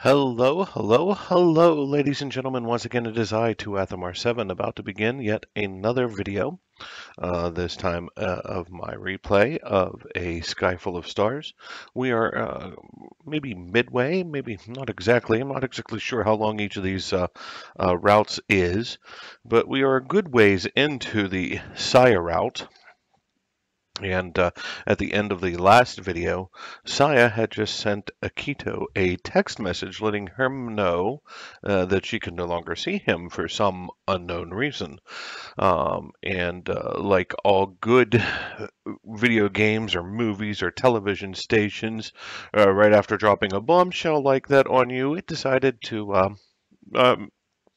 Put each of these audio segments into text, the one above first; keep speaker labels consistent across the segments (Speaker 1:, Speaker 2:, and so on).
Speaker 1: Hello, hello, hello, ladies and gentlemen. Once again, it is I, 2Athamar7, about to begin yet another video, this time of my replay of A Sky Full of Stars. We are maybe midway, maybe not exactly. I'm not exactly sure how long each of these routes is, but we are a good ways into the Saya route. And at the end of the last video, Saya had just sent Akito a text message letting him know that she could no longer see him for some unknown reason. Like all good video games or movies or television stations, right after dropping a bombshell like that on you, it decided to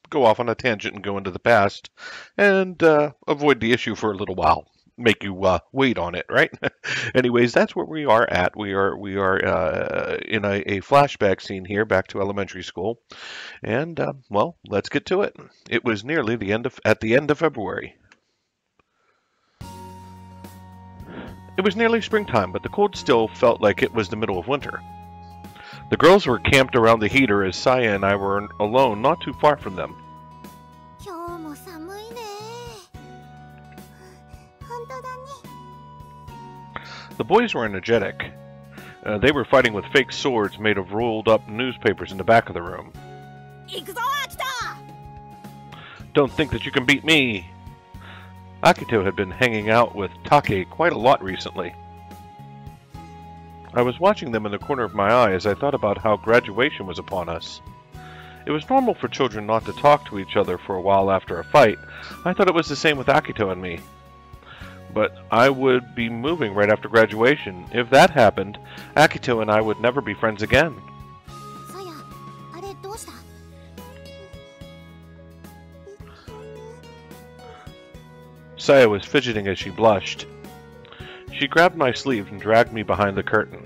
Speaker 1: go off on a tangent and go into the past and avoid the issue for a little while. Make you wait on it, right? Anyways, that's where we are at. We are in a flashback scene here, back to elementary school, and well, let's get to it. It was nearly at the end of February. It was nearly springtime, but the cold still felt like it was the middle of winter. The girls were camped around the heater as Saya and I were alone, not too far from them. The boys were energetic. They were fighting with fake swords made of rolled up newspapers in the back of the room. Don't think that you can beat me! Akito had been hanging out with Take quite a lot recently. I was watching them in the corner of my eye as I thought about how graduation was upon us. It was normal for children not to talk to each other for a while after a fight. I thought it was the same with Akito and me. But I would be moving right after graduation. If that happened, Akito and I would never be friends again. Saya was fidgeting as she blushed. She grabbed my sleeve and dragged me behind the curtain.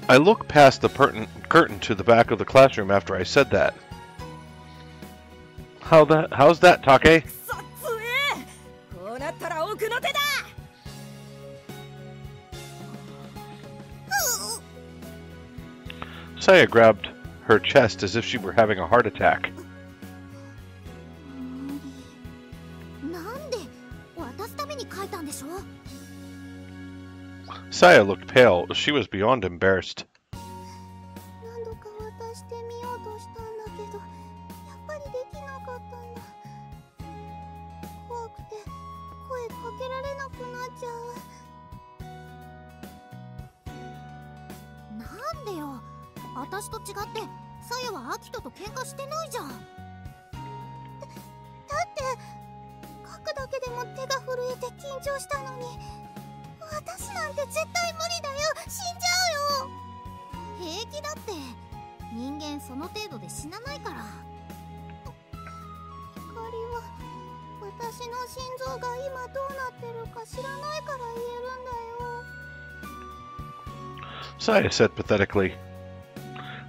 Speaker 1: I looked past the curtain to the back of the classroom after I said that. How's that, Take? Saya grabbed her chest as if she were having a heart attack. Saya looked pale. She was beyond embarrassed. Saya said pathetically.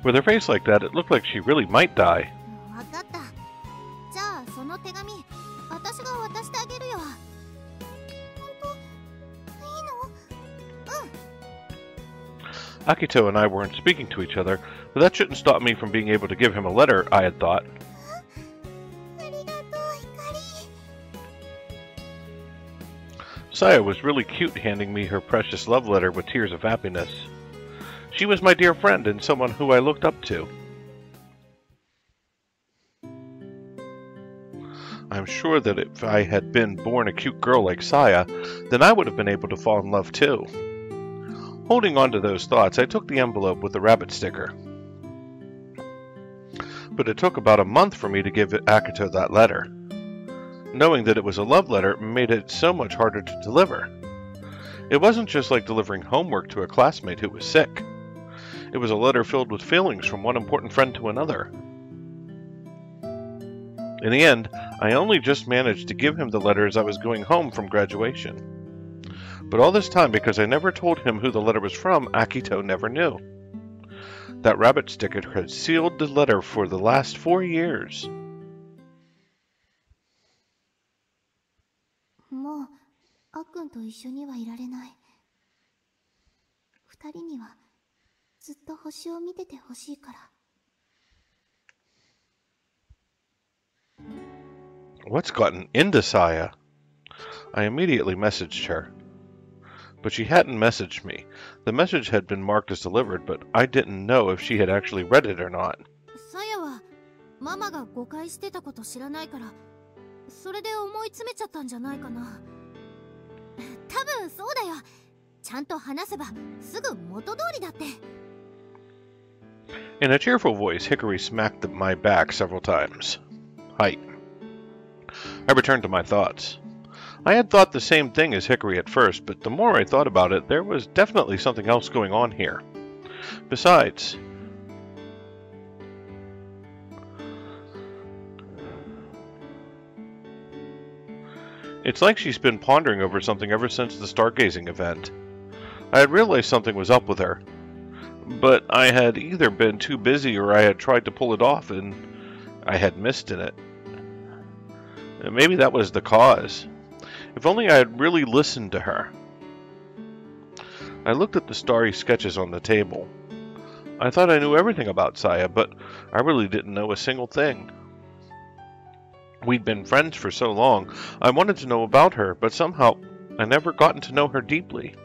Speaker 1: With her face like that, it looked like she really might die. Akito and I weren't speaking to each other, but that shouldn't stop me from being able to give him a letter, I had thought. Saya was really cute handing me her precious love letter with tears of happiness. She was my dear friend and someone who I looked up to. I'm sure that if I had been born a cute girl like Saya, then I would have been able to fall in love too. Holding on to those thoughts, I took the envelope with the rabbit sticker. But it took about a month for me to give Akito that letter. Knowing that it was a love letter made it so much harder to deliver. It wasn't just like delivering homework to a classmate who was sick. It was a letter filled with feelings from one important friend to another. In the end, I only just managed to give him the letter as I was going home from graduation. But all this time, because I never told him who the letter was from, Akito never knew. That rabbit sticker had sealed the letter for the last 4 years.
Speaker 2: もう、あっくんと一緒にはいられない。二人にはずっと星を見ててほしいから。
Speaker 1: What's gotten into Saya? I immediately messaged her. But she hadn't messaged me. The message had been marked as delivered, but I didn't know if she had actually read it or not.
Speaker 2: さやはママが誤解してたこと知らないから、それで思い詰めちゃったんじゃないかな。多分そうだよ。ちゃんと話せばすぐ元通りだって。
Speaker 1: In a cheerful voice, Hickory smacked my back several times. Height. I returned to my thoughts. I had thought the same thing as Hickory at first, but the more I thought about it, there was definitely something else going on here. Besides, it's like she's been pondering over something ever since the stargazing event. I had realized something was up with her, but I had either been too busy or I had tried to pull it off and I had missed in it. Maybe that was the cause. If only I had really listened to her. I looked at the starry sketches on the table. I thought I knew everything about Saya, but I really didn't know a single thing. We'd been friends for so long, I wanted to know about her, but somehow I never gotten to know her deeply.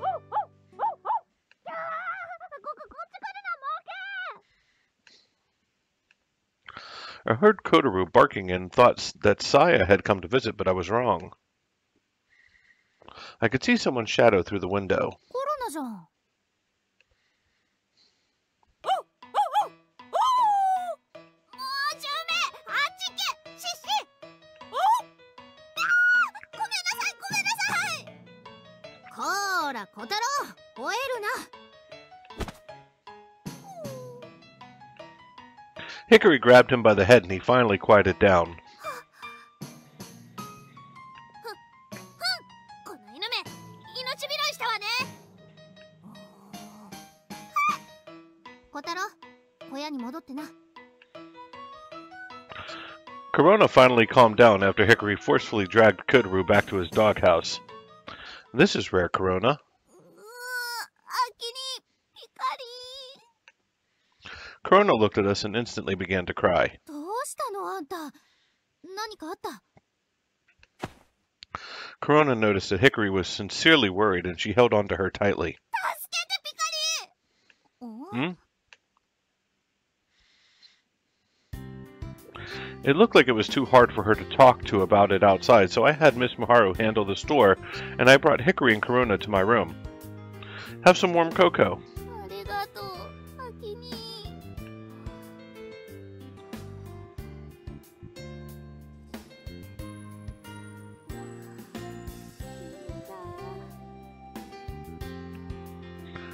Speaker 1: I heard Kotaru barking and thought that Saya had come to visit, but I was wrong. I could see someone's shadow through the window. Hickory grabbed him by the head and he finally quieted down. Corona finally calmed down after Hickory forcefully dragged Kotaru back to his doghouse. This is rare, Corona. Corona looked at us and instantly began to cry. Corona noticed that Hickory was sincerely worried and she held on to her tightly. Hmm? It looked like it was too hard for her to talk to about it outside, so I had Miss Miharu handle the store, and I brought Hickory and Corona to my room. Have some warm cocoa.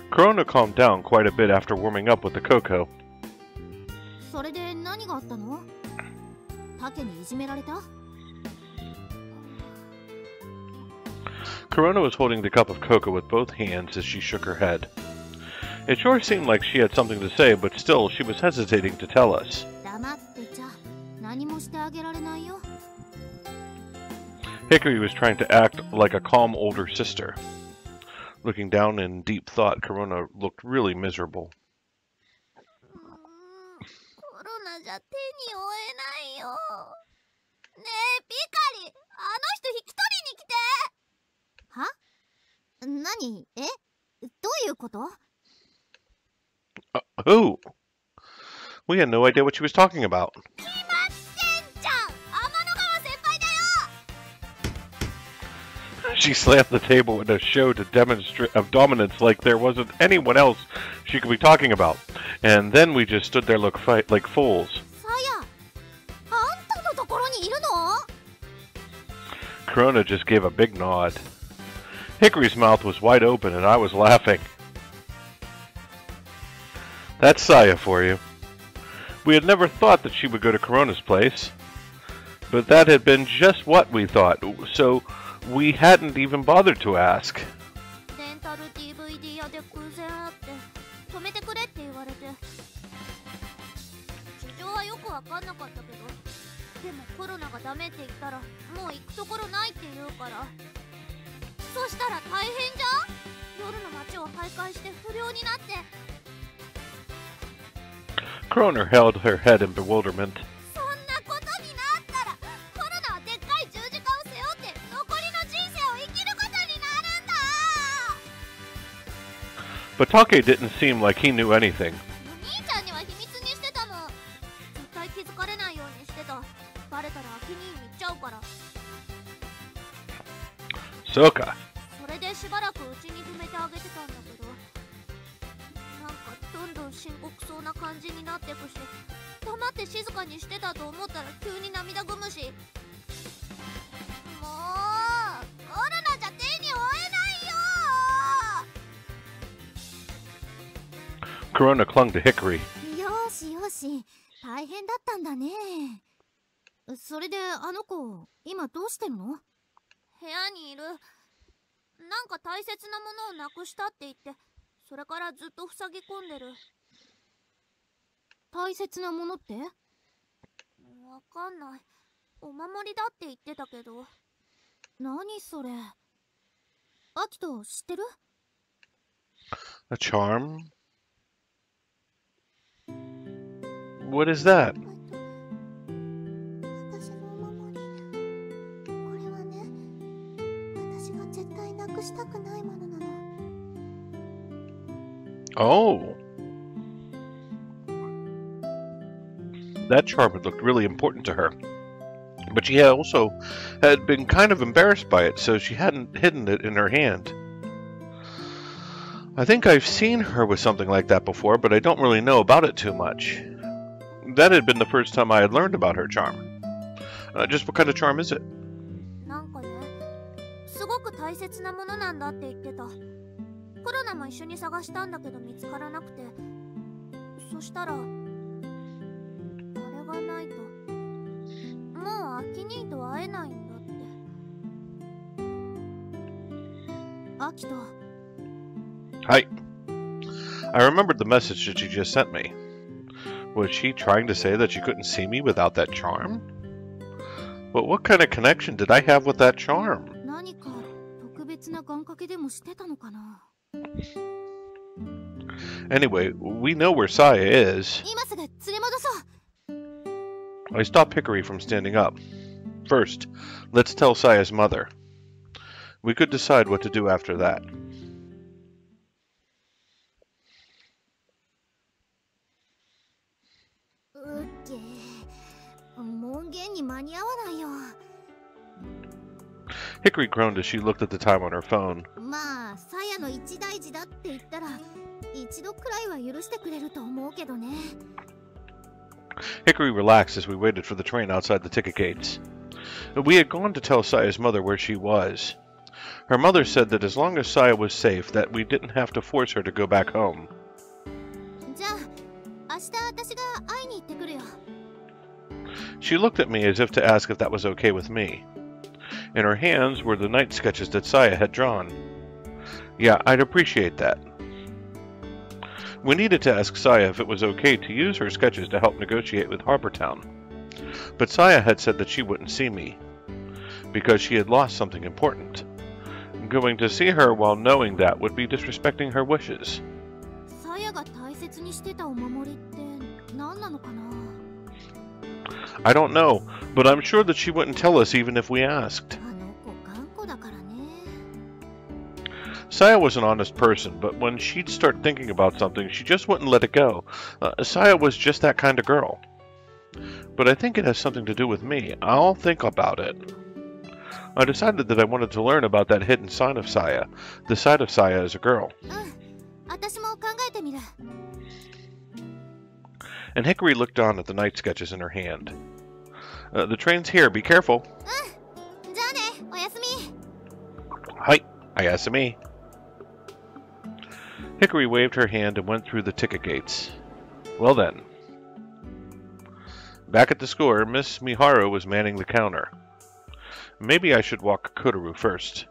Speaker 1: Corona calmed down quite a bit after warming up with the cocoa. Corona was holding the cup of cocoa with both hands as she shook her head. It sure seemed like she had something to say, but still she was hesitating to tell us. Hickory was trying to act like a calm older sister. Looking down in deep thought, Corona looked really miserable. Who? We had no idea what she was talking about. She slammed the table in a show of dominance like there wasn't anyone else she could be talking about. And then we just stood there like fools. Corona just gave a big nod. Hickory's mouth was wide open and I was laughing. That's Saya for you. We had never thought that she would go to Corona's place, but that had been just what we thought, so we hadn't even bothered to ask.
Speaker 2: レンタル DVD 屋で偶然会って止めてくれって言われて、事情はよくわかんなかったけど、でもコロナがダメって言ったらもう行くところないって言うから、そしたら大変じゃん。夜の街を徘徊して不良になって。
Speaker 1: Corona held her head in bewilderment.
Speaker 2: そんなことになったらコロナはでっかい十字架を背負って残りの人生を生きることになるんだ。
Speaker 1: But Take didn't seem like he knew anything.
Speaker 2: お兄ちゃんには秘密にしてたの。絶対気づかれないようにしてた。バレたら秋に行っちゃうから。
Speaker 1: So ka.
Speaker 2: それでしばらくうちに泊めてあげてたんだけど、なんかどんどん深刻そうな感じになってくし、黙って静かにしてたと思ったら急に涙ぐむし、もうコロナじゃ手に負えないよ。
Speaker 1: Corona clung to Hickory.
Speaker 2: よしよし、大変だったんだね。それであの子今どうしてるの？部屋にいる。なんか大切なものをなくしたって言って、それからずっと塞ぎ込んでる。大切なものって？わかんない。お守りだって言ってたけど。何それ？アキト知ってる？
Speaker 1: A charm? What is that?
Speaker 2: 私のお守り。これはね、私が絶対なくしたくないものなの。
Speaker 1: Oh. That charm had looked really important to her. But she also had been kind of embarrassed by it, so she hadn't hidden it in her hand. I think I've seen her with something like that before, but I don't really know about it too much. That had been the first time I had learned about her charm. Just what kind of charm is it?
Speaker 2: なんかね、すごく大切なものなんだって言ってた。コロナも一緒に探したんだけど見つからなくて、そしたらあれがないともうアキ兄と会えないんだって。アキト。
Speaker 1: Hi. I remembered the message that she just sent me. Was she trying to say that she couldn't see me without that charm? But what kind of connection did I have with that charm?
Speaker 2: 何か特別な願掛けでもしてたのかな。
Speaker 1: Anyway, we know where Saya is.
Speaker 2: 今すぐ連れ戻そう。
Speaker 1: I stopped Hickory from standing up. First, let's tell Saya's mother. We could decide what to do after that.
Speaker 2: うっけー、門限に間に合わないよ。
Speaker 1: Hickory groaned as she looked at the time on her phone.
Speaker 2: まあ、さやの一大事だって言ったら一度くらいは許してくれると思うけどね。
Speaker 1: Hickory relaxed as we waited for the train outside the ticket gates. We had gone to tell Saya's mother where she was. Her mother said that as long as Saya was safe, that we didn't have to force her to go back home.
Speaker 2: じゃあ、明日私が会いに行ってくるよ。
Speaker 1: She looked at me as if to ask if that was okay with me. In her hands were the night sketches that Saya had drawn. Yeah, I'd appreciate that. We needed to ask Saya if it was okay to use her sketches to help negotiate with Harbortown. But Saya had said that she wouldn't see me, because she had lost something important. Going to see her while knowing that would be disrespecting her wishes.
Speaker 2: さやが大切にしてたお守りって何なのかな？
Speaker 1: I don't know, but I'm sure that she wouldn't tell us even if we asked.
Speaker 2: あの子頑固だからね。
Speaker 1: Saya was an honest person, but when she'd start thinking about something, she just wouldn't let it go. Saya was just that kind of girl. But I think it has something to do with me. I'll think about it. I decided that I wanted to learn about that hidden side of Saya, the side of Saya as a girl.
Speaker 2: 私も考えてみる。
Speaker 1: And Hickory looked on at the night sketches in her hand. The train's here, be careful.
Speaker 2: じゃあね、おやすみ。
Speaker 1: Hi, Ayasumi. Hickory waved her hand and went through the ticket gates. Well then. Back at the score, Miss Miharu was manning the counter. Maybe I should walk Kotaru first.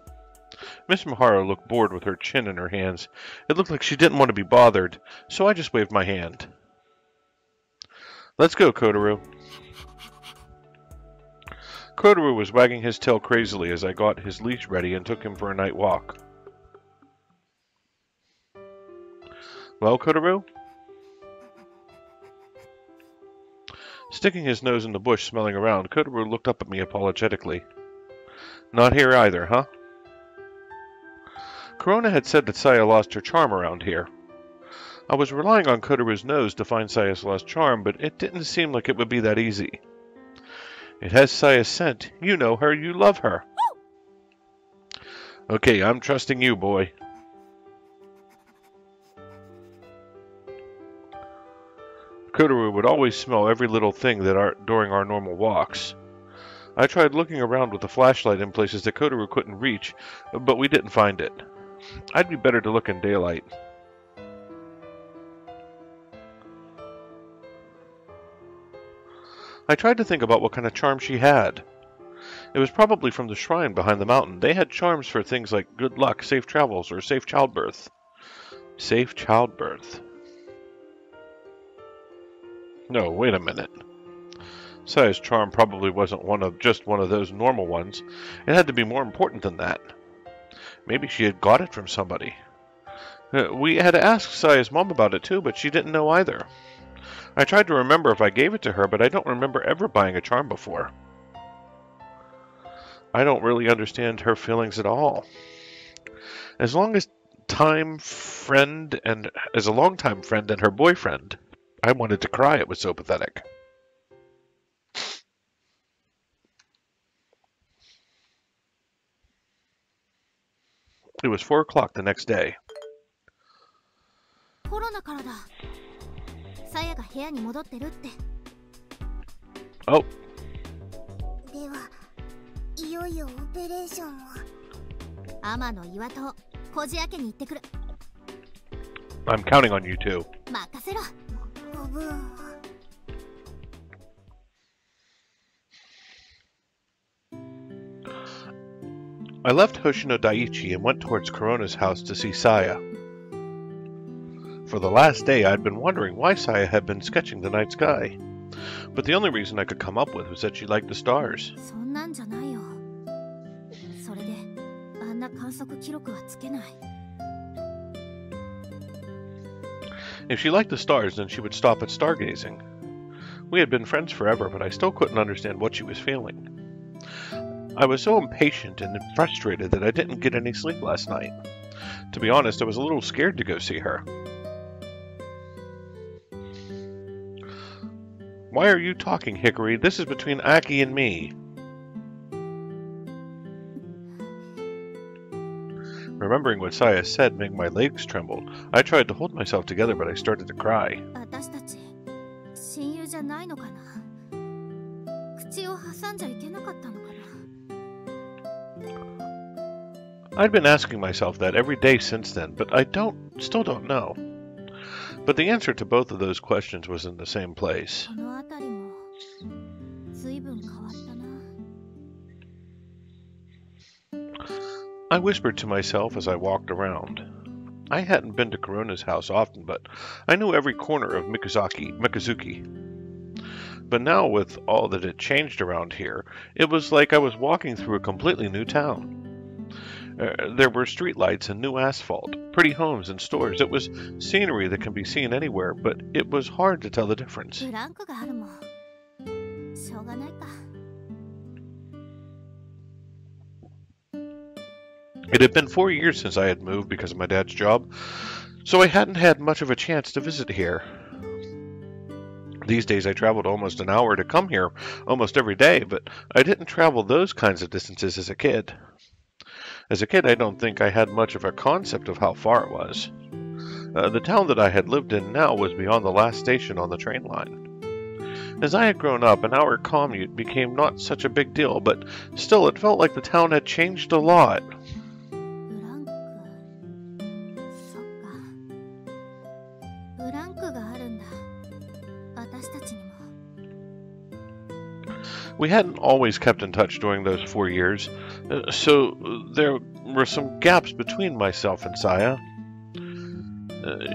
Speaker 1: Miss Miharu looked bored with her chin in her hands. It looked like she didn't want to be bothered, so I just waved my hand. Let's go, Kotaru. Kotaru was wagging his tail crazily as I got his leash ready and took him for a night walk. Well, Kotaru? Sticking his nose in the bush, smelling around, Kotaru looked up at me apologetically. Not here either, huh? Corona had said that Saya lost her charm around here. I was relying on Kotaru's nose to find Saya's lost charm, but it didn't seem like it would be that easy. It has Saya's scent. You know her, you love her. Okay, I'm trusting you, boy. Kotaru would always smell every little thing during our normal walks. I tried looking around with a flashlight in places that Kotaru couldn't reach, but we didn't find it. I'd be better to look in daylight. I tried to think about what kind of charm she had. It was probably from the shrine behind the mountain. They had charms for things like good luck, safe travels, or safe childbirth. Safe childbirth. No, wait a minute. Saya's charm probably wasn't just one of those normal ones. It had to be more important than that. Maybe she had got it from somebody. We had asked Saya's mom about it too, but she didn't know either. I tried to remember if I gave it to her, but I don't remember ever buying a charm before. I don't really understand her feelings at all. As a longtime friend and her boyfriend, I wanted to cry. It was so pathetic. It was 4 o'clock the next day. Oh. I'm counting on you too. I left Hoshino Daiichi and went towards Corona's house to see Saya. For the last day, I'd been wondering why Saya had been sketching the night sky. But the only reason I could come up with was that she liked the stars. If she liked the stars, then she would stop at stargazing. We had been friends forever, but I still couldn't understand what she was feeling. I was so impatient and frustrated that I didn't get any sleep last night. To be honest, I was a little scared to go see her. Why are you talking, Hikari? This is between Aki and me. Remembering what Saya said made my legs tremble. I tried to hold myself together, but I started to cry. I'd been asking myself that every day since then, but I still don't know. But the answer to both of those questions was in the same place. I whispered to myself as I walked around. I hadn't been to Corona's house often, but I knew every corner of Mikazuki. But now, with all that had changed around here, it was like I was walking through a completely new town. There were streetlights and new asphalt, pretty homes and stores. It was scenery that can be seen anywhere, but it was hard to tell the difference. It had been 4 years since I had moved because of my dad's job, so I hadn't had much of a chance to visit here. These days I traveled almost an hour to come here almost every day, but I didn't travel those kinds of distances as a kid. As a kid, I don't think I had much of a concept of how far it was. The town that I had lived in now was beyond the last station on the train line. As I had grown up, an hour commute became not such a big deal, but still it felt like the town had changed a lot. We hadn't always kept in touch during those 4 years, so there were some gaps between myself and Saya.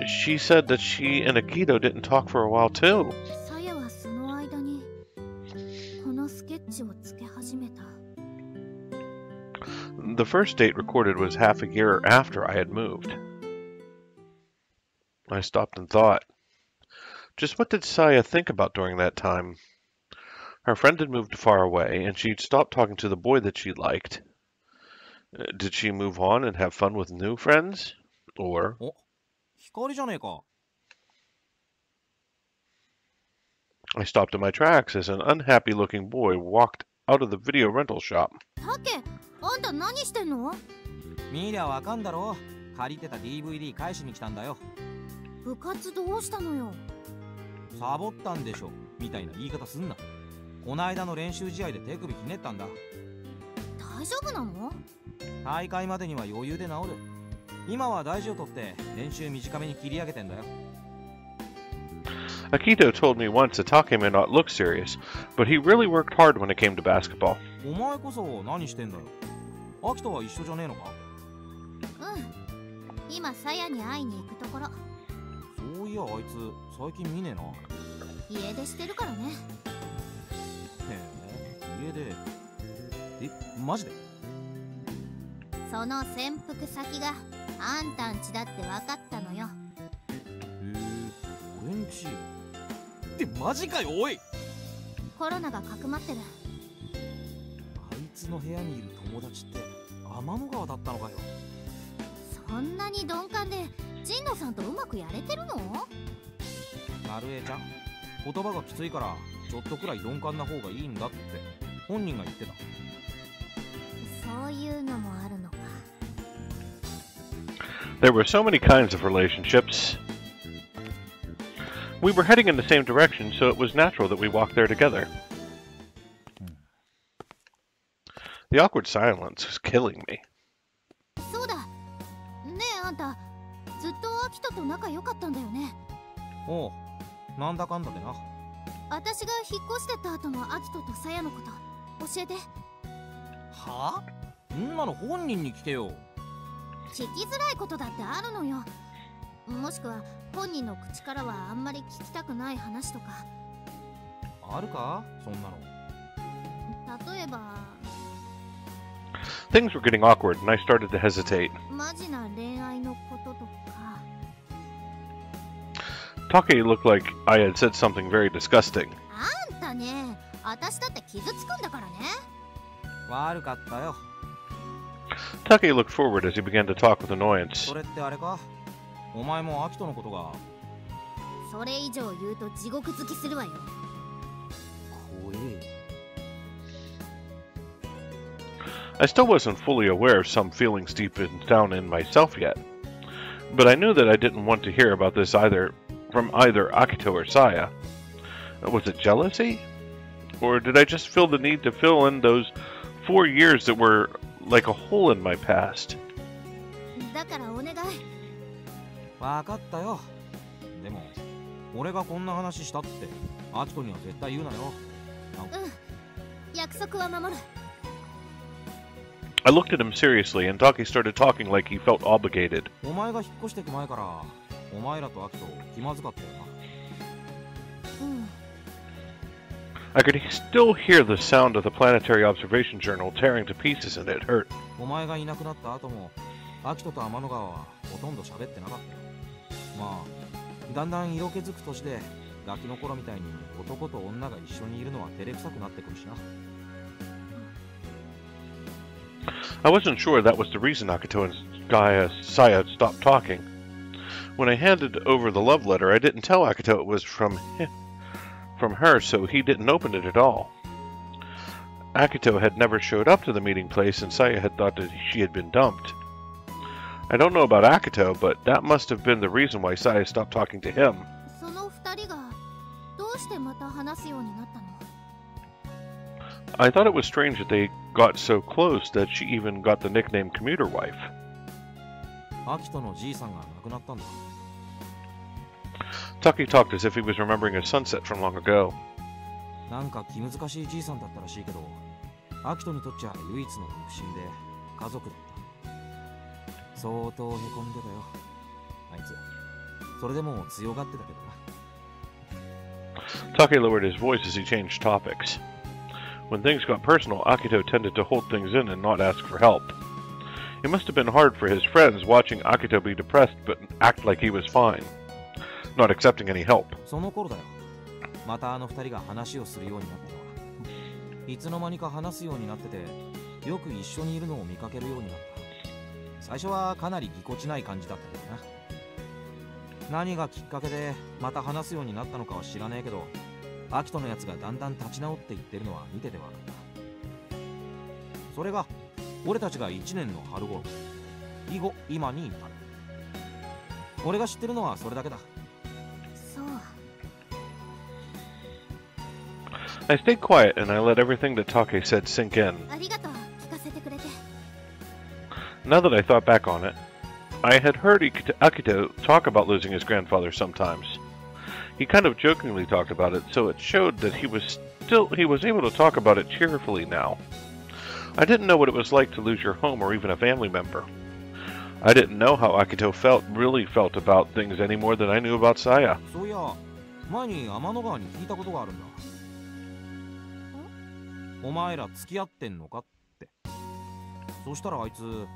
Speaker 1: She said that she and Akito didn't talk for a while too.
Speaker 2: さやはその間にこのスケッチをつけ始めた。
Speaker 1: The first date recorded was half a year after I had moved. I stopped and thought. Just what did Saya think about during that time? Her friend had moved far away, and she'd stopped talking to the boy that she liked. Did she move on and have fun with new friends? Or...
Speaker 3: お、光じゃねえか。
Speaker 1: I stopped in my tracks as an unhappy-looking boy walked out of the video rental shop.
Speaker 2: タケ、あんた何してんの？
Speaker 3: 見りゃわかんだろ。借りてた DVD 返しに来たんだよ。
Speaker 2: 部活どうしたのよ？
Speaker 3: サボったんでしょみたいな言い方すんな。この間の練習試合で手首ひねったんだ。
Speaker 2: 大丈夫なの？
Speaker 3: 大会までには余裕で治る。今は大事を取って練習短めに切り上げてんだよ。
Speaker 1: Akito told me once that Take may not look serious, but he really worked hard when it came to basketball.
Speaker 3: お前こそ何してんだよ。アキトは一緒じゃねえのか？
Speaker 2: うん。今さやに会いに行くところ。
Speaker 3: そういやあいつ最近見ねえな。
Speaker 2: 家出してるからね。
Speaker 3: へえ、家で。え、マジで？
Speaker 2: その潜伏先があんたんちだって分かったのよ。
Speaker 3: へえ、俺んち。ってマジかよおい。
Speaker 2: コロナがかくまってる。
Speaker 3: あいつの部屋にいる友達って天の川だったのかよ。
Speaker 2: そんなに鈍感で神野さんとうまくやれてるの？
Speaker 3: なるえちゃん、言葉がきついからちょっとくらい鈍感な方がいいんだって本人が言ってた。
Speaker 2: そういうのもあるのか。
Speaker 1: There were so many kinds of relationships. We were heading in the same direction, so it was natural that we walked there together. The awkward silence was killing me.
Speaker 2: そうだ。ねえあんた、ずっとアキトと仲良かったんだよね。
Speaker 3: おう、なんだかんだでな。
Speaker 2: 私が引っ越してった後のアキトとさやのこと教えて。
Speaker 3: はあ？んなの本人に聞けよ。
Speaker 2: 聞きづらいことだってあるのよ。もしくは本人の口からはあんまり聞きたくない話とか。
Speaker 3: あるか？そんなの。
Speaker 2: 例えば
Speaker 1: Things were getting awkward, and I started to hesitate.
Speaker 2: マジな恋愛のこととか。
Speaker 1: Take looked like I had said something very disgusting.
Speaker 2: あんたね、私だって傷つくんだからね。
Speaker 3: 悪かったよ。
Speaker 1: Take looked forward as he began to talk with annoyance.
Speaker 3: それってあれか？お前もアキトのことが。
Speaker 2: それ以上言うと地獄好きするわよ。
Speaker 3: 怖え。
Speaker 1: I still wasn't fully aware of some feelings deep down in myself yet, but I knew that I didn't want to hear about this from either Akito or Saya. Was it jealousy? Or did I just feel the need to fill in those 4 years that were like a hole in my past?
Speaker 2: だからお願い。
Speaker 3: わかったよ。でも俺がこんな話したってアキトには絶対言うなよ。
Speaker 2: うん、約束は守る。
Speaker 1: I looked at him seriously, and Taki started talking like he felt obligated.
Speaker 3: お前が引っ越してく前からお前らとアキト気まずかったよな。
Speaker 2: うん。
Speaker 1: I could still hear the sound of the planetary observation journal tearing to pieces, and it hurt.
Speaker 3: お前がいなくなった後もアキトと天の川はほとんど喋ってなかったよ。まあだんだん色気づく年でガキの頃みたいに男と女が一緒にいるのは照れくさくなってくるしな。
Speaker 1: I wasn't sure that was the reason Akito and Saya stopped talking. When I handed over the love letter, I didn't tell Akito it was from her, so he didn't open it at all. Akito had never showed up to the meeting place, and Saya had thought that she had been dumped. I don't know about Akito, but that must have been the reason why Saya stopped talking to him.
Speaker 2: その二人がどうしてまた話すようになったの？
Speaker 1: I thought it was strange that they got so close that she even got the nickname Commuter Wife.
Speaker 3: アキトのじいさんが亡くなったんだ。
Speaker 1: Taki talked as if he was remembering a sunset from long ago.
Speaker 3: なんか気難しいじいさんだったらしいけど、アキトにとっちゃ唯一の肉親で家族だった。相当へこんでたよ、あいつ。それでも強がってたけどな。
Speaker 1: Take lowered his voice as he changed topics. When things got personal, Akito tended to hold things in and not ask for help. It must have been hard for his friends watching Akito be depressed but act like he was fine, not accepting any help.
Speaker 3: その頃だよ、またあの二人が話をするようになったのは。いつの間にか話すようになってて、よく一緒にいるのを見かけるようになった。最初はかなりぎこちない感じだったけどな。何がきっかけでまた話すようになったのかは知らねえけど、アキトのやつがだんだん立ち直っていってるのは見てて分かった。それが俺たちが1年の春頃、以後今に至る。俺が知ってるのはそれだけだ。
Speaker 2: そう。
Speaker 1: I stayed quiet and I let everything that Take said sink in.
Speaker 2: ありがとう、聞かせてくれて。
Speaker 1: Now that I thought back on it, I had heard Akito talk about losing his grandfather sometimes. He kind of jokingly talked about it, so it showed that he was able to talk about it cheerfully now. I didn't know what it was like to lose your home or even a family member. I didn't know how Akito really felt about things any more than I knew about Saya.
Speaker 3: そういや、前に天の川に聞いたことがあるんだ。お前ら付き合ってんのかって。そしたらあいつ、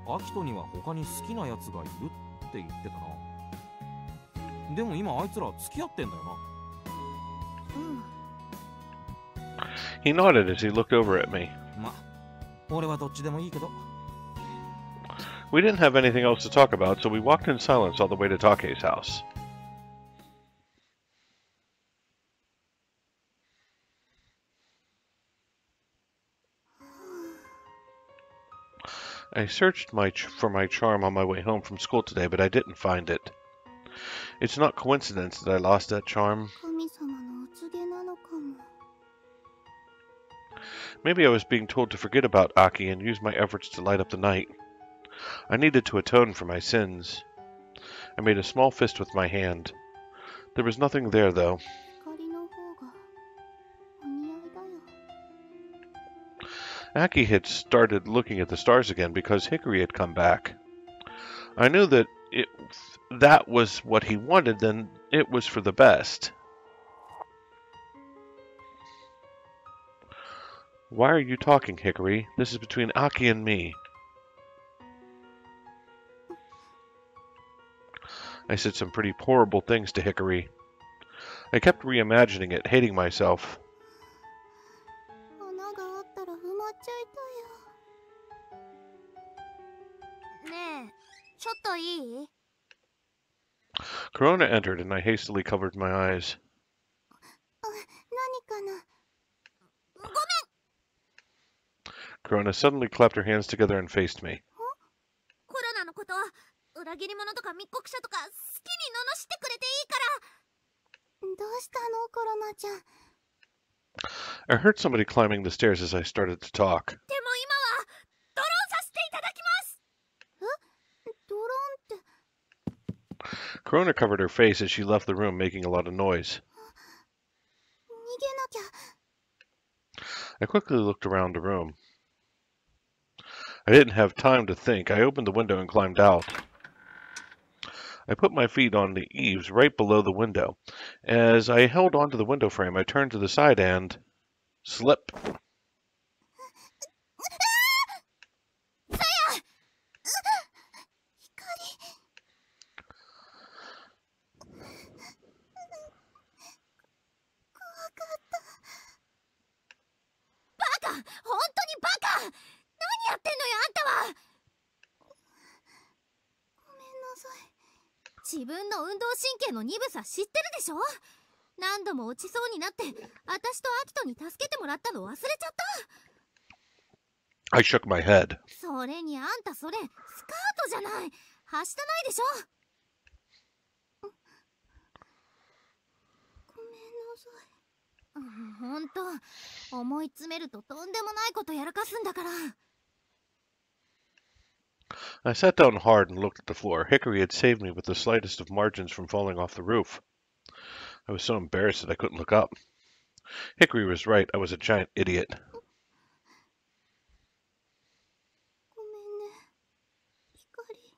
Speaker 3: アキトには他に好きなやつがいるって言ってたな。でも今あいつら付き合ってんだよな。
Speaker 1: He nodded as he looked over at me.
Speaker 3: ま、俺はどっちでもいいけど。
Speaker 1: We didn't have anything else to talk about, so we walked in silence all the way to Take's house. I searched for my charm on my way home from school today, but I didn't find it. It's not coincidence that I lost that charm. Maybe I was being told to forget about Aki and use my efforts to light up the night. I needed to atone for my sins. I made a small fist with my hand. There was nothing there, though. Aki had started looking at the stars again because Hikari had come back. I knew that if that was what he wanted, then it was for the best. Why are you talking, Hikari? This is between Aki and me. I said some pretty horrible things to Hikari. I kept reimagining it, hating myself. Corona entered and I hastily covered my eyes. Corona suddenly clapped her hands together and faced me. I heard somebody climbing the stairs as I started to talk. Corona covered her face as she left the room, making a lot of noise. I quickly looked around the room. I didn't have time to think. I opened the window and climbed out. I put my feet on the eaves right below the window. As I held onto the window frame, I turned to the side and... slip. I shook my head. I sat down hard and looked at the floor. Hikari had saved me with the slightest of margins from falling off the roof. I was so embarrassed that I couldn't look up. Hickory was right. I was a giant idiot.
Speaker 2: ごめんね光。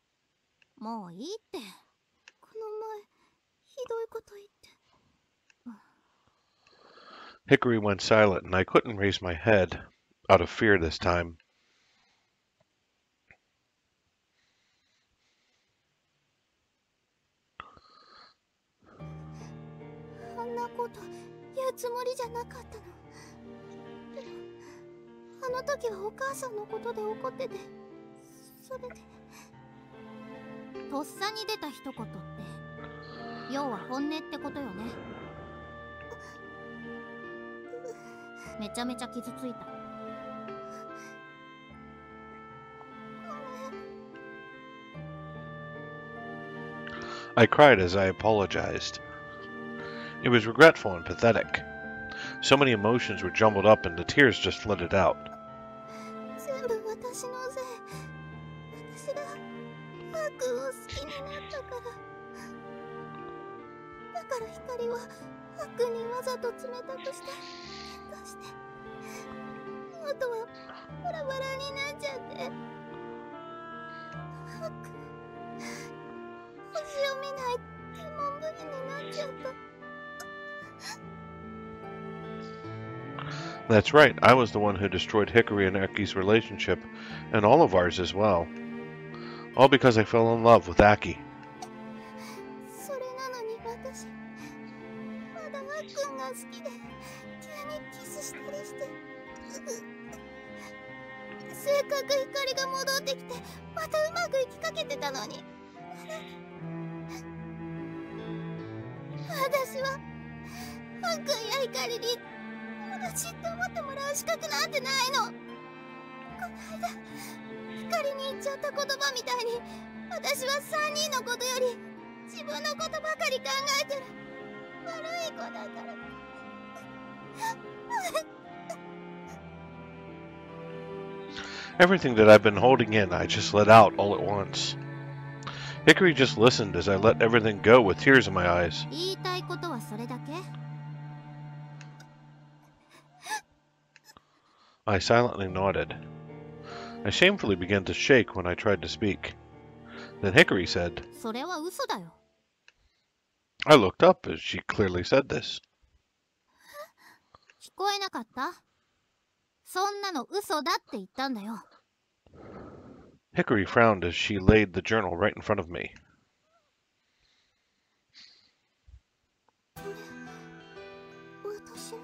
Speaker 2: もういいって。この前ひどいこと言って。
Speaker 1: Hickory went silent, and I couldn't raise my head, out of fear this time.
Speaker 2: あんなこと言うつもりじゃなかったの。でもあの時はお母さんのことで怒ってて、それでとっさに出た一言って要は本音ってことよね。めちゃめちゃ傷ついた。
Speaker 1: I cried as I apologized. It was regretful and pathetic. So many emotions were jumbled up and the tears just flooded out.
Speaker 2: 全部私のせい。私がパー君を好きになったから。だから光はパー君にわざと冷たくして喧嘩して、元はバラバラになっちゃって。パー君星を見ない天文部員になっちゃった。
Speaker 1: That's right, I was the one who destroyed Hickory and Aki's relationship, and all of ours as well. All because I fell in love with Aki.
Speaker 2: それなのに私まだあっくんが好きで急にキスしたりして、せっかく光が戻ってきてまたうまくいきかけてたのに、私はあっくんや光に友達って思ってもらう資格なんてないの。この間光に言っちゃった言葉みたいに、私は3人のことより自分のことばかり考えてる悪い子だから。
Speaker 1: Everything that I've been holding in, I just let out all at once. Hickory just listened as I let everything go with tears in my eyes.
Speaker 2: 言いたいことはそれだけ？
Speaker 1: I silently nodded. I shamefully began to shake when I tried to speak. Then Hickory said,
Speaker 2: それは嘘だよ。
Speaker 1: I looked up as she clearly said this.
Speaker 2: 聞こえなかった？そんなの嘘だって言ったんだよ。
Speaker 1: Hickory frowned as she laid the journal right in front of me.
Speaker 2: 私の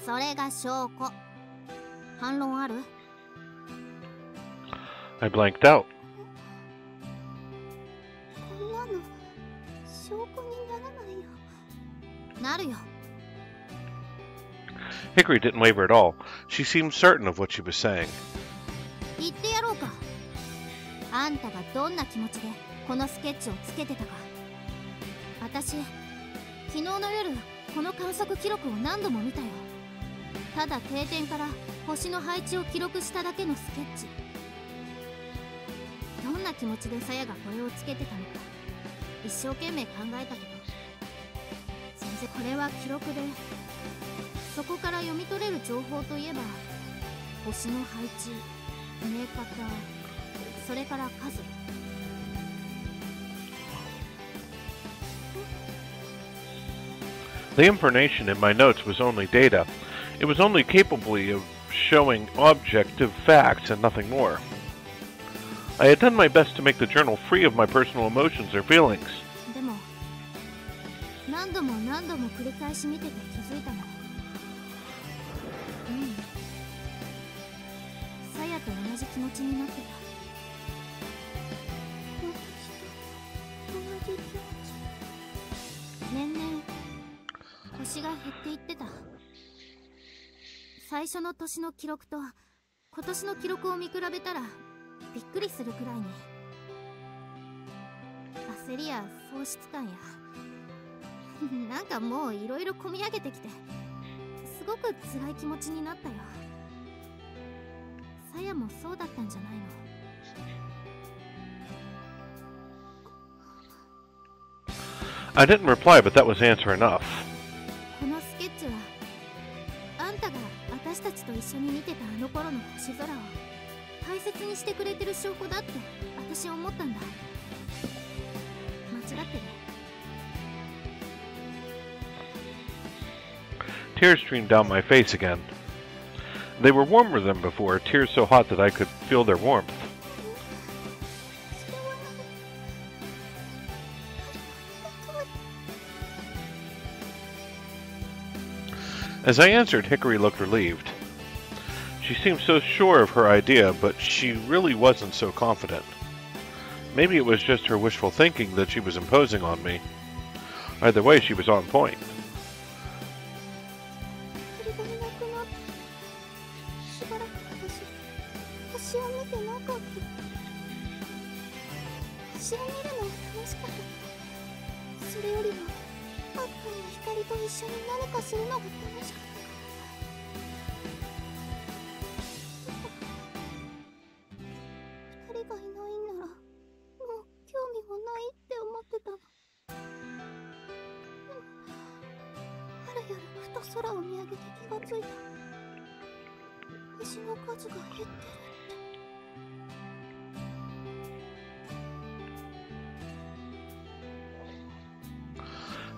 Speaker 2: それが証拠。反論ある？
Speaker 1: I blanked out.
Speaker 2: こんなの証拠にならないよ。なるよ。
Speaker 1: Hickory didn't waver at all. She seemed certain of what she was saying.
Speaker 2: 言ってやろうか。あんたがどんな気持ちでこのスケッチをつけてたか。私、昨日の夜この観測記録を何度も見たよ。ただ定点から星の配置を記録しただけのスケッチ。どんな気持ちでサヤがこれをつけてたのか一生懸命考えたけど、先生これは記録で、そこから読み取れる情報といえば星の配置、見え方、それから数。
Speaker 1: The information in my notes was only data. It was only capable of showing objective facts and nothing more. I had done my best to make the journal free of my personal emotions or feelings.
Speaker 2: でも何度も何度も繰り返し見てて気づいたの。サヤと同じ気持ちになってた。同じ気持ち。年々星が減っていってた。最初の年の記録と今年の記録を見比べたらびっくりするくらいに。焦りや喪失感やなんかもういろいろ込み上げてきて、すごく辛い気持ちになったよ。サヤもそうだったんじゃないの？
Speaker 1: I didn't reply, but that was answer enough.
Speaker 2: このスケッチはの星空を大切にしてくれてる証拠だって私思ったんだ。間違ってる。
Speaker 1: Tears streamed down my face again. They were warmer than before, tears so hot that I could feel their warmth. As I answered, Hickory looked relieved. She seemed so sure of her idea, but she really wasn't so confident. Maybe it was just her wishful thinking that she was imposing on me. Either way, she was on point.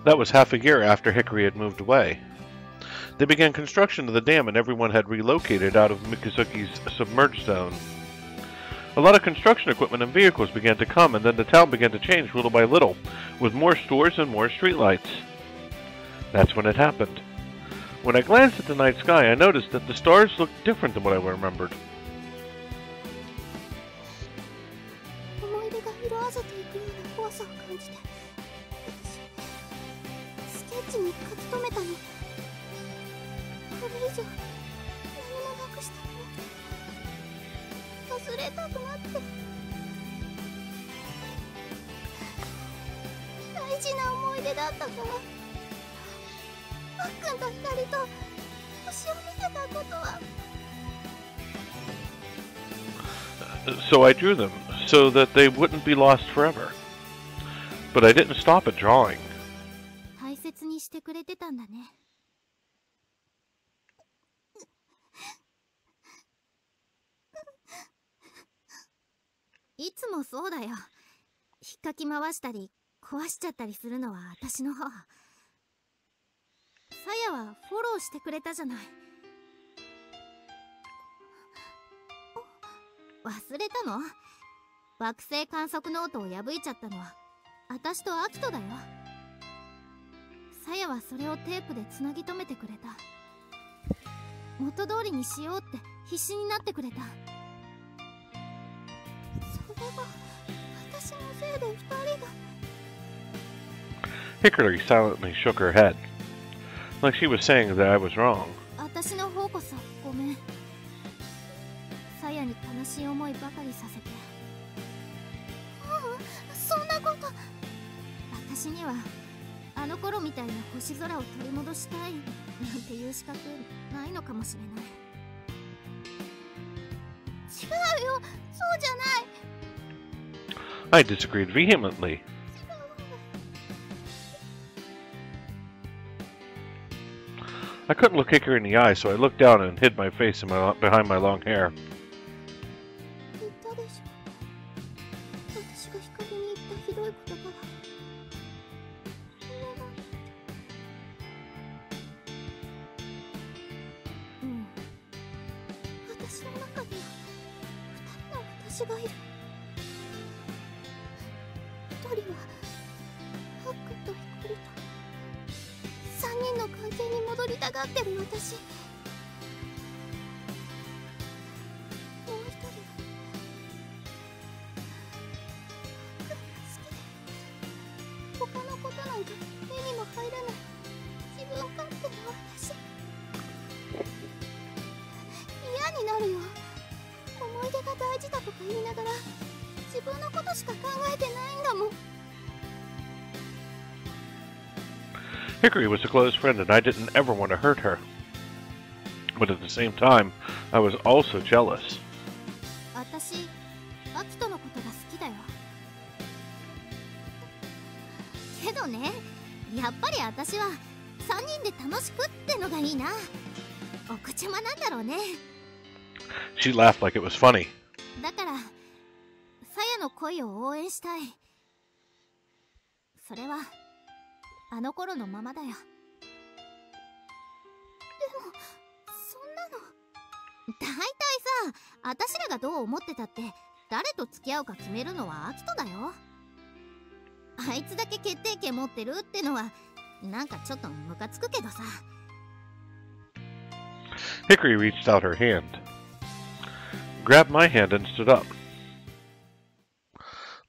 Speaker 1: That was half a year after Hickory had moved away. They began construction of the dam and everyone had relocated out of Mikazuki's submerged zone. A lot of construction equipment and vehicles began to come, and then the town began to change little by little, with more stores and more streetlights. That's when it happened. When I glanced at the night sky, I noticed that the stars looked different than what I remembered. So I drew them, so that they wouldn't be lost forever. But I didn't stop at drawing.
Speaker 2: 大切にしてくれてたんだね。いつもそうだよ。引っかき回したり壊しちゃったりするのは私の方。さやはフォローしてくれたじゃない。忘れたの？惑星観測ノートを破いちゃったのは私とアキトだよ。さやはそれをテープでつなぎ止めてくれた。元通りにしようって必死になってくれた。それが私のせいで2人が。
Speaker 1: Hickory silently shook her head, like she was saying that I was wrong.
Speaker 2: 私の方こそごめん。さやに悲しい思いばかりさせて。そんなこと。私にはあの頃みたいな星空を取り戻したいなんていう資格ないのかもしれない。違うよ、そうじゃない。
Speaker 1: I disagreed vehemently. I couldn't look Hickory in the eye, so I looked down and hid my face behind my long hair. Hickory was a close friend and I didn't ever want to hurt her. But at the same time, I was also jealous.
Speaker 2: 私、アキトのことが好きだよ。けどね、やっぱり私は3人で楽しくってのがいいな。お子ちゃまなんだろうね。
Speaker 1: She laughed like it was funny.
Speaker 2: だからさやの恋を応援したい。それはあの頃のままだよ。でもそんなの大体さ、私らがどう思ってたって誰と付き合うか決めるのはアキトだよ。あいつだけ決定権持ってるってのはなんかちょっとムカつくけどさ。
Speaker 1: Hickory reached out her hand, grabbed my hand, and stood up.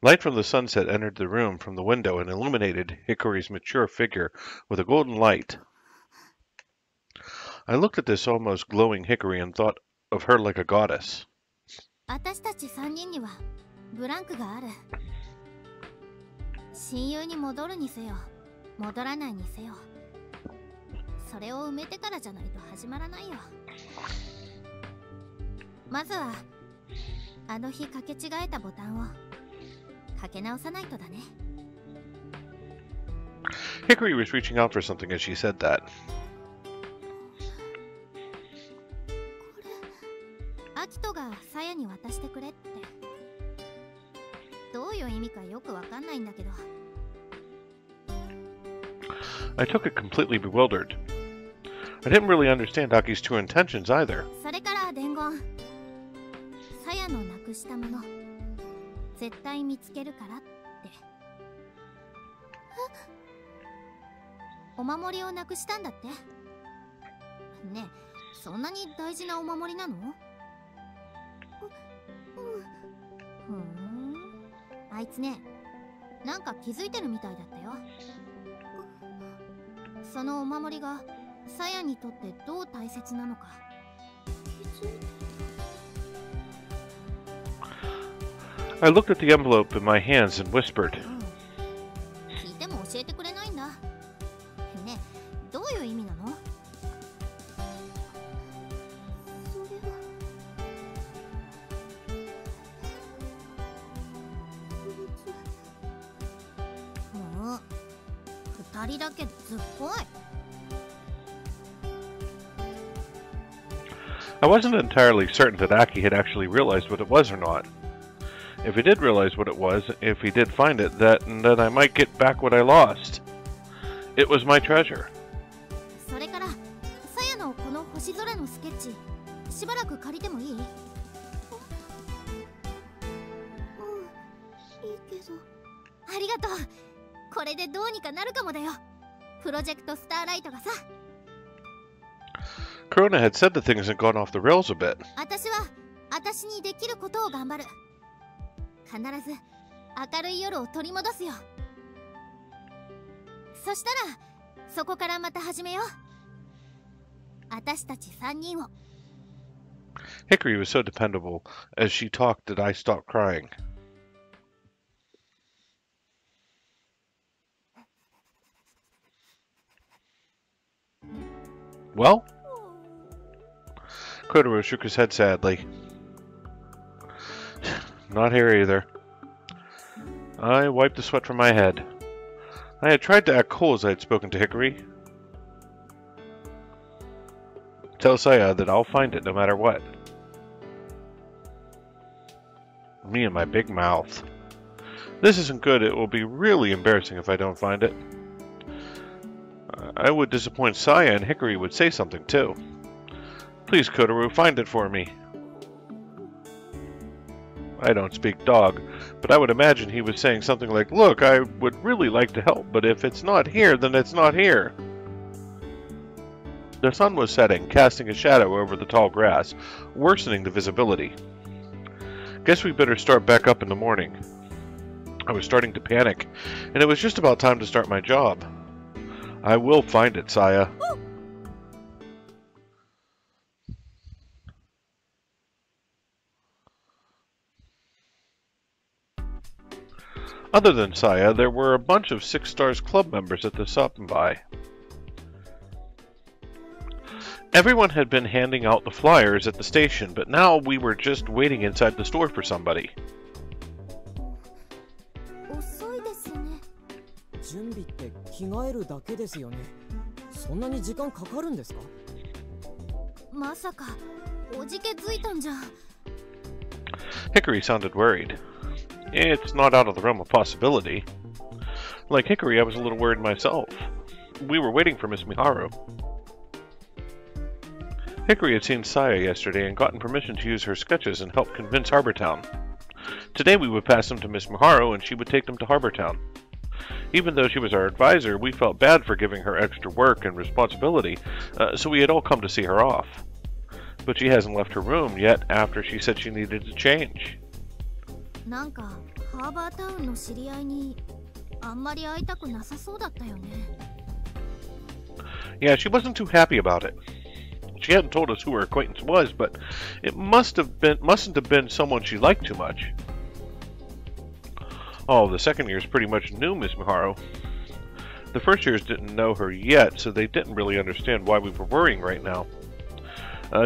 Speaker 1: Light from the sunset entered the room from the window and illuminated Hickory's mature figure with a golden light. I looked at this almost glowing Hickory and thought of her like a goddess.
Speaker 2: 私たち3人にはブランクがある。親友に戻るにせよ戻らないにせよ、それを埋めてからじゃないと始まらないよ。まずはあの日かけ違えたボタンをかけ直さないとだね。
Speaker 1: Hickory was reaching out for something as she said that.
Speaker 2: これアキトがさやに渡してくれって、どういう意味かよくわかんないんだけど。
Speaker 1: I took it completely bewildered. I didn't really understand Aki's true intentions either.
Speaker 2: それから伝言、さやのなくしたもの絶対見つけるからって。お守りをなくしたんだって。ねえ、そんなに大事なお守りなの？あいつね、なんか気づいてるみたいだったよ。そのお守りがさやにとってどう大切なのか。
Speaker 1: I looked at the envelope in my hands and whispered.
Speaker 2: 聞いても教えてくれないんだ。ねえ、どういう意味なの？それはもう2人だけずっこい。
Speaker 1: I wasn't entirely certain that Aki had actually realized what it was or not. If he did realize what it was, if he did find it, then I might get back what I lost. It was my treasure.
Speaker 2: それからさやのこの星空のスケッチ、しばらく借りてもいい？いいけど。ありがとう。これでどうにかなるかもだよ。プロジェクトスターライトがさ。
Speaker 1: Corona had said that things had gone off the rails a bit.
Speaker 2: 私は私にできることを頑張る。必ず明るい夜を取り戻すよ。そしたらそこからまた始めよう。私たち3人を。
Speaker 1: Hickory was so dependable. As she talked, that I stopped crying. Well? Kotaro shook his head sadly. Not here either. I wiped the sweat from my head. I had tried to act cool as I had spoken to Hickory. Tell Saya that I'll find it no matter what. Me and my big mouth. This isn't good. It will be really embarrassing if I don't find it. I would disappoint Saya, and Hickory would say something too. Please, Kotaro, find it for me. I don't speak dog, but I would imagine he was saying something like, look, I would really like to help, but if it's not here, then it's not here. The sun was setting, casting a shadow over the tall grass, worsening the visibility. Guess we better start back up in the morning. I was starting to panic, and it was just about time to start my job. I will find it, Saya. Other than Saya, there were a bunch of Six Stars Club members at the stop and by. Everyone had been handing out the flyers at the station, but now we were just waiting inside the store for somebody.
Speaker 2: 遅いですね。
Speaker 4: 準備って着替えるだけですよね。そんなに時間かかるんですか？
Speaker 2: まさかおじけづいたんじゃ。
Speaker 1: Hickory sounded worried. It's not out of the realm of possibility. Like Hickory, I was a little worried myself. We were waiting for Miss Miharu. Hickory had seen Saya yesterday and gotten permission to use her sketches and help convince Harbor Town. Today we would pass them to Miss Miharu and she would take them to Harbor Town. Even though she was our advisor, we felt bad for giving her extra work and responsibility, so we had all come to see her off. But she hasn't left her room yet after she said she needed to change.
Speaker 2: なんかハーバータウンの知り合いにあんまり会いたくなさそうだったよね。
Speaker 1: Yeah, she wasn't too happy about it. She hadn't told us who her acquaintance was, but it mustn't have been someone she liked too much. Oh, the second years pretty much knew Miss Miharu. The first years didn't know her yet, so they didn't really understand why we were worrying right now.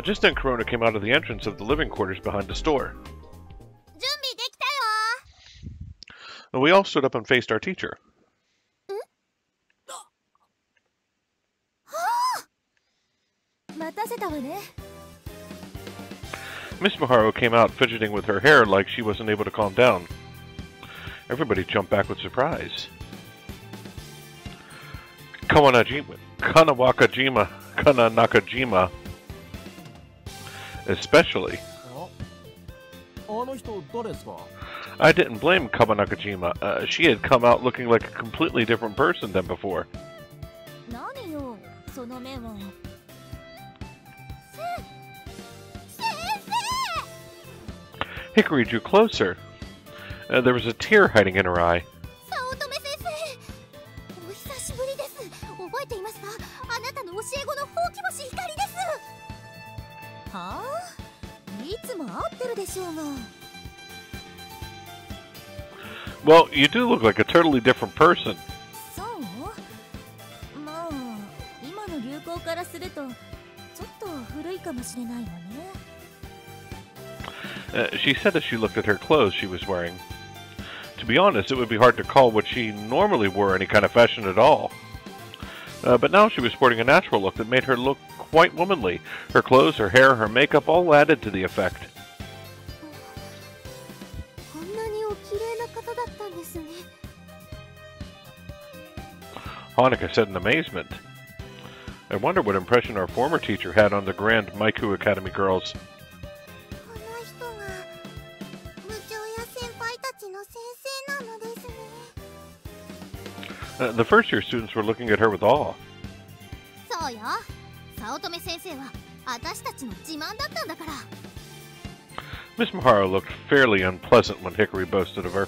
Speaker 1: Just then Corona came out of the entrance of the living quarters behind the store.
Speaker 2: 準備できたよ。
Speaker 1: We all stood up and faced our teacher.
Speaker 2: 待たせたわね。
Speaker 1: Miss Miharu came out fidgeting with her hair like she wasn't able to calm down. Everybody jumped back with surprise. Kanawakajima, especially.
Speaker 3: あの人誰ですか？
Speaker 1: I didn't blame Kabanakajima. She had come out looking like a completely different person than before.
Speaker 2: 何よ、その目は。
Speaker 1: Hickory drew closer. There was a tear hiding in her eye.
Speaker 2: 早乙女先生、お久しぶりです。覚えていますか？あなたの教え子のほうき星ひかりです。はあ？いつも会ってるでしょうが。
Speaker 1: Well, you do look like a totally different person.
Speaker 2: そう？まあ、今の流行からするとちょっと古いかもしれないわね。
Speaker 1: She said as she looked at her clothes she was wearing. To be honest, it would be hard to call what she normally wore any kind of fashion at all. But now she was sporting a natural look that made her look quite womanly. Her clothes, her hair, her makeup all added to the effect.
Speaker 2: こんなにお綺麗な方だったんですね。
Speaker 1: Hanukkah said in amazement. I wonder what impression our former teacher had on the grand Maiku Academy girls.
Speaker 2: この人が部長や先輩たちの先生なのですね。
Speaker 1: The first year students were looking at her with awe.
Speaker 2: そうよ。早乙女先生は私たちの自慢だったんだから。
Speaker 1: Miss Miharu looked fairly unpleasant when Hickory boasted of her.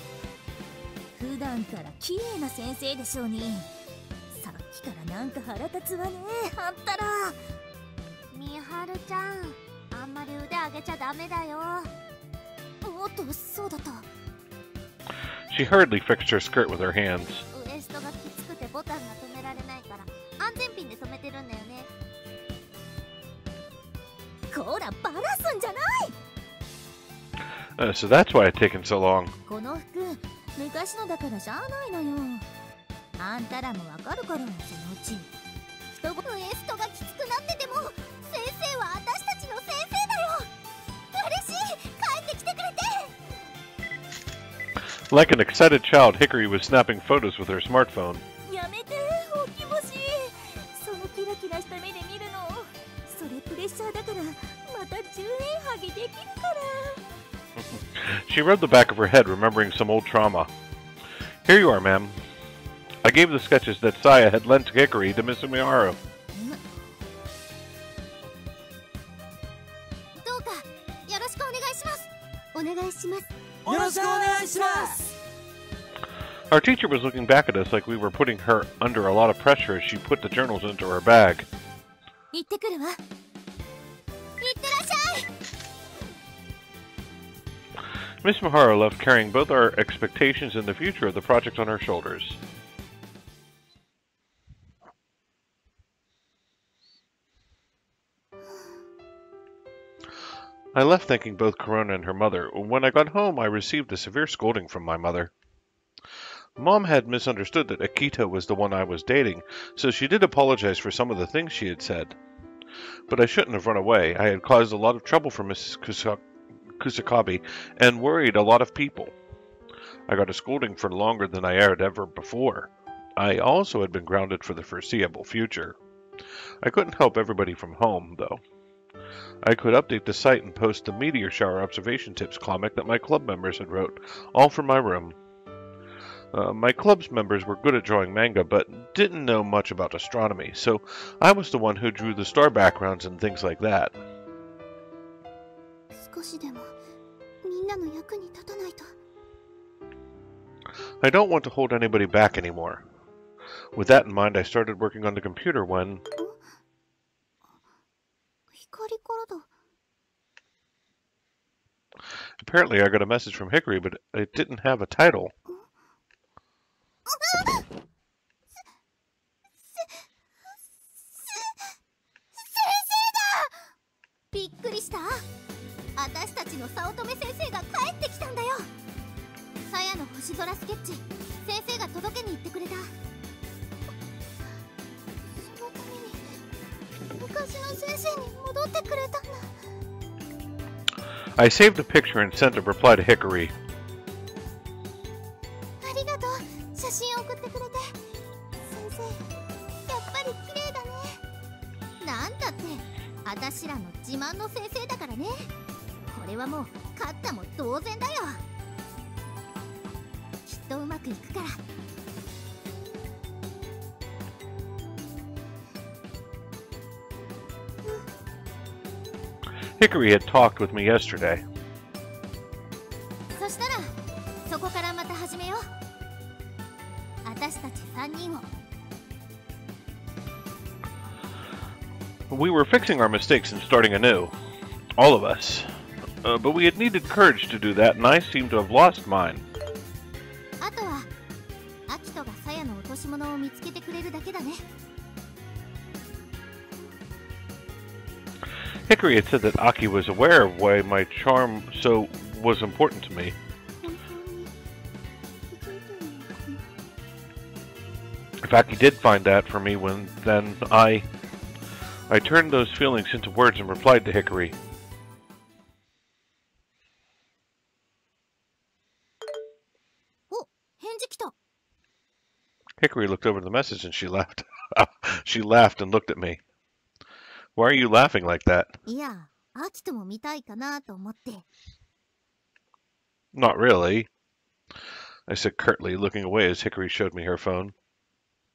Speaker 2: 普段から綺麗な先生でしょうに。さっきからなんか腹立つわね。あんたら。みはるちゃん、あんまり腕上げちゃダメだよ。おっと、そうだった。
Speaker 1: She hurriedly fixed her skirt with her hands.
Speaker 2: ウエストがきつくてボタンが止められないから安全ピンで止めてるんだよね。こら、バラすんじゃない。
Speaker 1: So that's why it's taken so long.
Speaker 2: この服、昔のだからしゃあないのよ。あんたらもわかるから、そのうち。ウエストがきつくなってても、先生は私たちの先生だよ。嬉しい、帰ってきてくれて。
Speaker 1: Like an excited child, Hickory was snapping photos with her smartphone.
Speaker 2: やめて、ほうき星。そのキラキラした目で見るの。それプレッシャーだから、また10円ハゲできるから。
Speaker 1: She rubbed the back of her head, remembering some old trauma. Here you are, ma'am. I gave the sketches that Saya had lent to Hickory to Miss Miharu.
Speaker 2: どうかよろしくお願いします。お願いします。
Speaker 4: よろしくお願いします。
Speaker 1: Our teacher was looking back at us like we were putting her under a lot of pressure as she put the journals into her bag.
Speaker 2: 行ってくるわ。行ってらっしゃい。
Speaker 1: Miss Miharu left carrying both our expectations and the future of the project on her shoulders. I left thanking both Corona and her mother. When I got home, I received a severe scolding from my mother. Mom had misunderstood that Akito was the one I was dating, so she did apologize for some of the things she had said. But I shouldn't have run away. I had caused a lot of trouble for Mrs. Kusakabe and worried a lot of people. I got a scolding for longer than I had ever before. I also had been grounded for the foreseeable future. I couldn't help everybody from home, though. I could update the site and post the meteor shower observation tips comic that my club members had wrote, all from my room. My club's members were good at drawing manga, but didn't know much about astronomy, so I was the one who drew the star backgrounds and things like that.
Speaker 2: 少しでもみんなの役に立たないと。
Speaker 1: I don't want to hold anybody back anymore. With that in mind, I started working on the computer when...
Speaker 2: 光からだ。
Speaker 1: Apparently I got a message from Hickory, but it didn't have a title.
Speaker 2: びっくりした。私たちの早乙女先生が帰ってきたんだよ。さやの星空スケッチ、先生が届けに行ってくれた。そのために昔の先生に戻ってくれたんだ。
Speaker 1: I saved a picture and sent a reply to Hickory.
Speaker 2: ありがとう。写真を送ってくれて。先生、やっぱり綺麗だね。なんだって、私らの自慢の先生だからね。これはもう勝ったも同然だよ。きっとうまくいくから。
Speaker 1: Hickory had talked with me yesterday.
Speaker 2: そしたらそこからまた始めよう。私たち3人を。
Speaker 1: We were fixing our mistakes and starting anew. All of us. But we had needed courage to do that, and I seem to have lost mine.
Speaker 2: あとはアキトがさやの落とし物を見つけてくれるだけだね。
Speaker 1: Hickory had said that Aki was aware of why my charm was important to me.
Speaker 2: 本当に気づいてるのかな。
Speaker 1: If Aki did find that for me, then I turned those feelings into words and replied to Hickory.
Speaker 2: お、返事来た。
Speaker 1: Hickory looked over the message and she laughed. She laughed and looked at me. Why are you laughing like that?
Speaker 2: いや、アキトも見たいかなと思って。
Speaker 1: Not really, I said curtly, looking away as Hickory showed me her phone.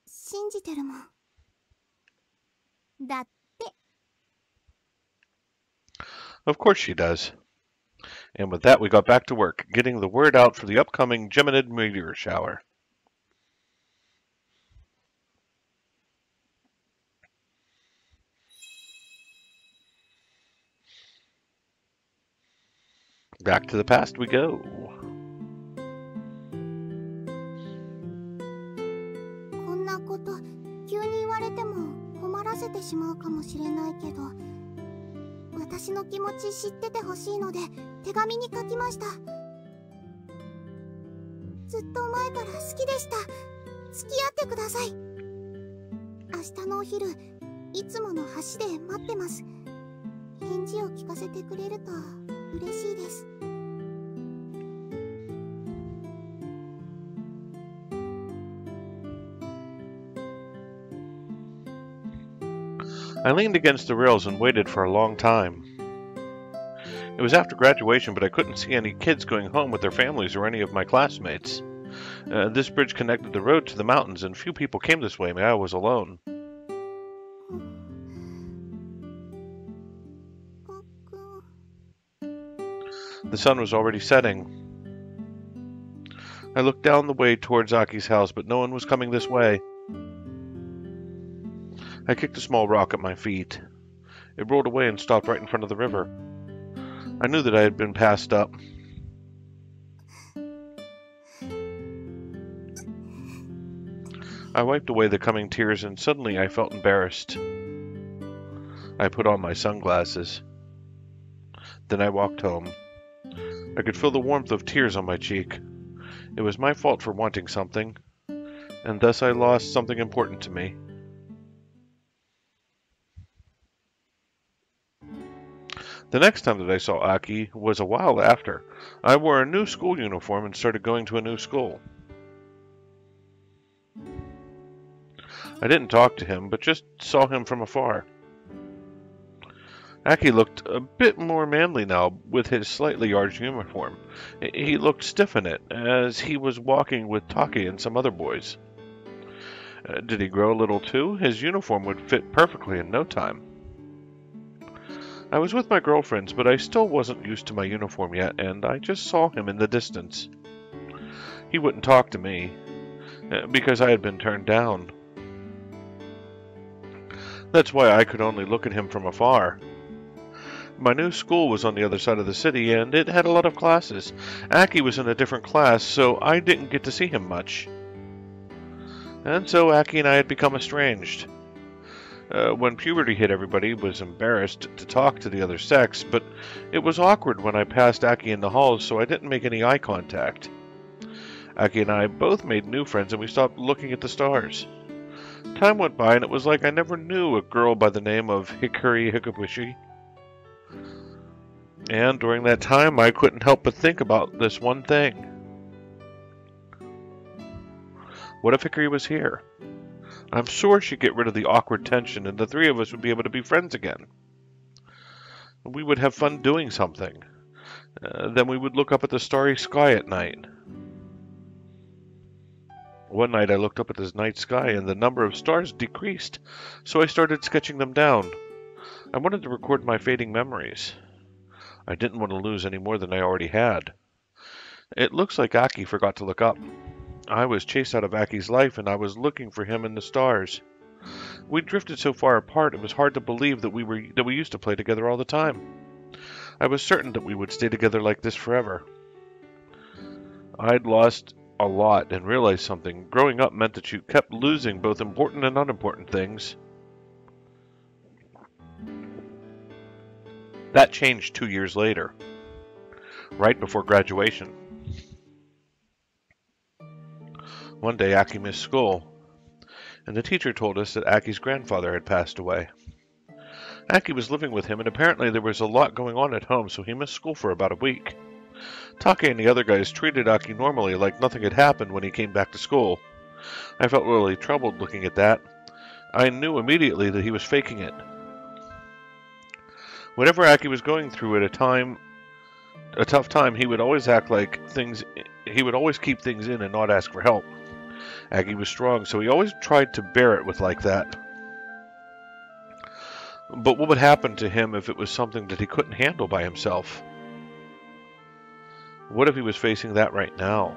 Speaker 2: 信じてるもん。だって。
Speaker 1: Of course she does. And with that, we got back to work, getting the word out for the upcoming Geminid meteor shower. Back to the past we go.
Speaker 2: こんなこと急に言われても困らせてしまうかもしれないけど、私の気持ち知っててほしいので手紙に書きました。ずっと前から好きでした。付き合ってください。明日のお昼いつもの橋で待ってます。返事を聞かせてくれると嬉しいです。
Speaker 1: I leaned against the rails and waited for a long time. It was after graduation, but I couldn't see any kids going home with their families or any of my classmates. This bridge connected the road to the mountains, and few people came this way, and I was alone. The sun was already setting. I looked down the way towards Aki's house, but no one was coming this way. I kicked a small rock at my feet. It rolled away and stopped right in front of the river. I knew that I had been passed up. I wiped away the coming tears and suddenly I felt embarrassed. I put on my sunglasses. Then I walked home. I could feel the warmth of tears on my cheek. It was my fault for wanting something, and thus I lost something important to me. The next time that I saw Aki was a while after. I wore a new school uniform and started going to a new school. I didn't talk to him, but just saw him from afar. Aki looked a bit more manly now with his slightly large uniform. He looked stiff in it, as he was walking with Taki and some other boys. Did he grow a little too? His uniform would fit perfectly in no time. I was with my girlfriends, but I still wasn't used to my uniform yet, and I just saw him in the distance. He wouldn't talk to me, because I had been turned down. That's why I could only look at him from afar. My new school was on the other side of the city, and it had a lot of classes. Aki was in a different class, so I didn't get to see him much. And so Aki and I had become estranged. When puberty hit, everybody was embarrassed to talk to the other sex, but it was awkward when I passed Aki in the halls, so I didn't make any eye contact. Aki and I both made new friends, and we stopped looking at the stars. Time went by, and it was like I never knew a girl by the name of Hikari Hikabushi. And during that time, I couldn't help but think about this one thing. What if Hikari was here? I'm sure she'd get rid of the awkward tension, and the three of us would be able to be friends again. We would have fun doing something. Then we would look up at the starry sky at night. One night I looked up at the night sky, and the number of stars decreased, so I started sketching them down. I wanted to record my fading memories. I didn't want to lose any more than I already had. It looks like Aki forgot to look up. I was chased out of Aki's life, and I was looking for him in the stars. We drifted so far apart, it was hard to believe that we used to play together all the time. I was certain that we would stay together like this forever. I'd lost a lot and realized something. Growing up meant that you kept losing both important and unimportant things. That changed 2 years later, right before graduation. One day, Aki missed school, and the teacher told us that Aki's grandfather had passed away. Aki was living with him, and apparently there was a lot going on at home, so he missed school for about a week. Taki and the other guys treated Aki normally, like nothing had happened when he came back to school. I felt really troubled looking at that. I knew immediately that he was faking it. Whenever Aki was going through at a tough time, he would always keep things in and not ask for help. Aki was strong, so he always tried to bear it with like that. But what would happen to him if it was something that he couldn't handle by himself? What if he was facing that right now?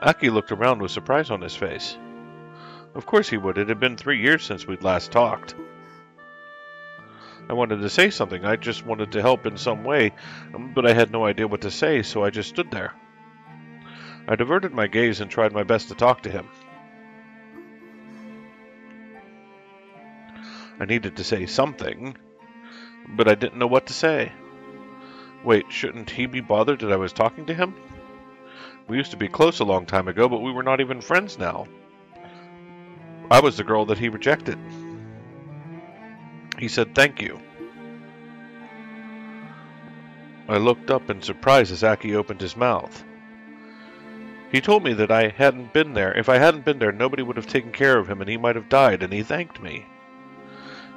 Speaker 1: Aki looked around with surprise on his face. Of course he would. It had been 3 years since we'd last talked. I wanted to say something. I just wanted to help in some way, but I had no idea what to say, so I just stood there. I diverted my gaze and tried my best to talk to him. I needed to say something, but I didn't know what to say. Wait, shouldn't he be bothered that I was talking to him? We used to be close a long time ago, but we were not even friends now. I was the girl that he rejected. He said thank you. I looked up in surprise as Aki opened his mouth. He told me that I hadn't been there. If I hadn't been there, nobody would have taken care of him, and he might have died, and he thanked me.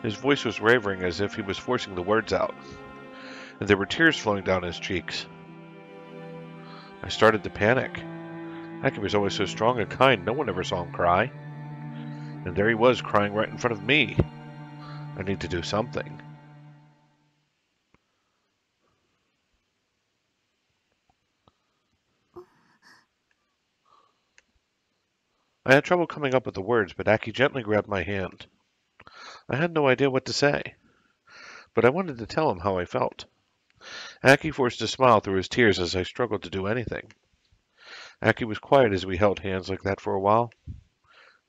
Speaker 1: His voice was wavering as if he was forcing the words out, and there were tears flowing down his cheeks. I started to panic. Aki was always so strong and kind, no one ever saw him cry. And there he was, crying right in front of me. I need to do something. I had trouble coming up with the words, but Aki gently grabbed my hand. I had no idea what to say, but I wanted to tell him how I felt. Aki forced a smile through his tears as I struggled to do anything. Aki was quiet as we held hands like that for a while,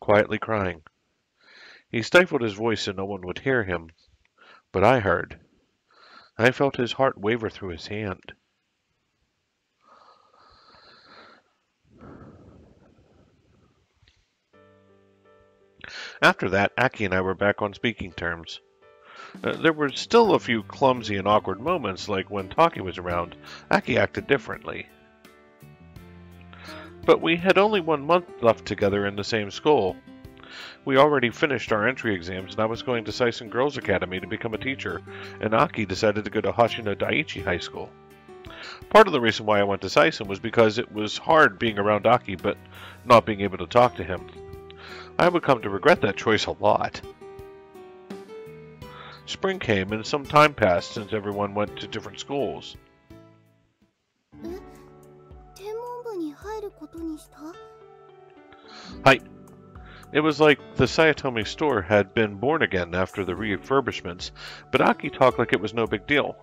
Speaker 1: quietly crying. He stifled his voice so no one would hear him, but I heard. I felt his heart waver through his hand. After that, Aki and I were back on speaking terms. There were still a few clumsy and awkward moments, like when Taki was around. Aki acted differently. But we had only 1 month left together in the same school. We already finished our entry exams, and I was going to Saisen Girls Academy to become a teacher, and Aki decided to go to Hoshino Daiichi High School. Part of the reason why I went to Saisen was because it was hard being around Aki, but not being able to talk to him. I would come to regret that choice a lot. Spring came, and some time passed since everyone went to different schools. It was like the Sayatomi store had been born again after the refurbishments, but Aki talked like it was no big deal.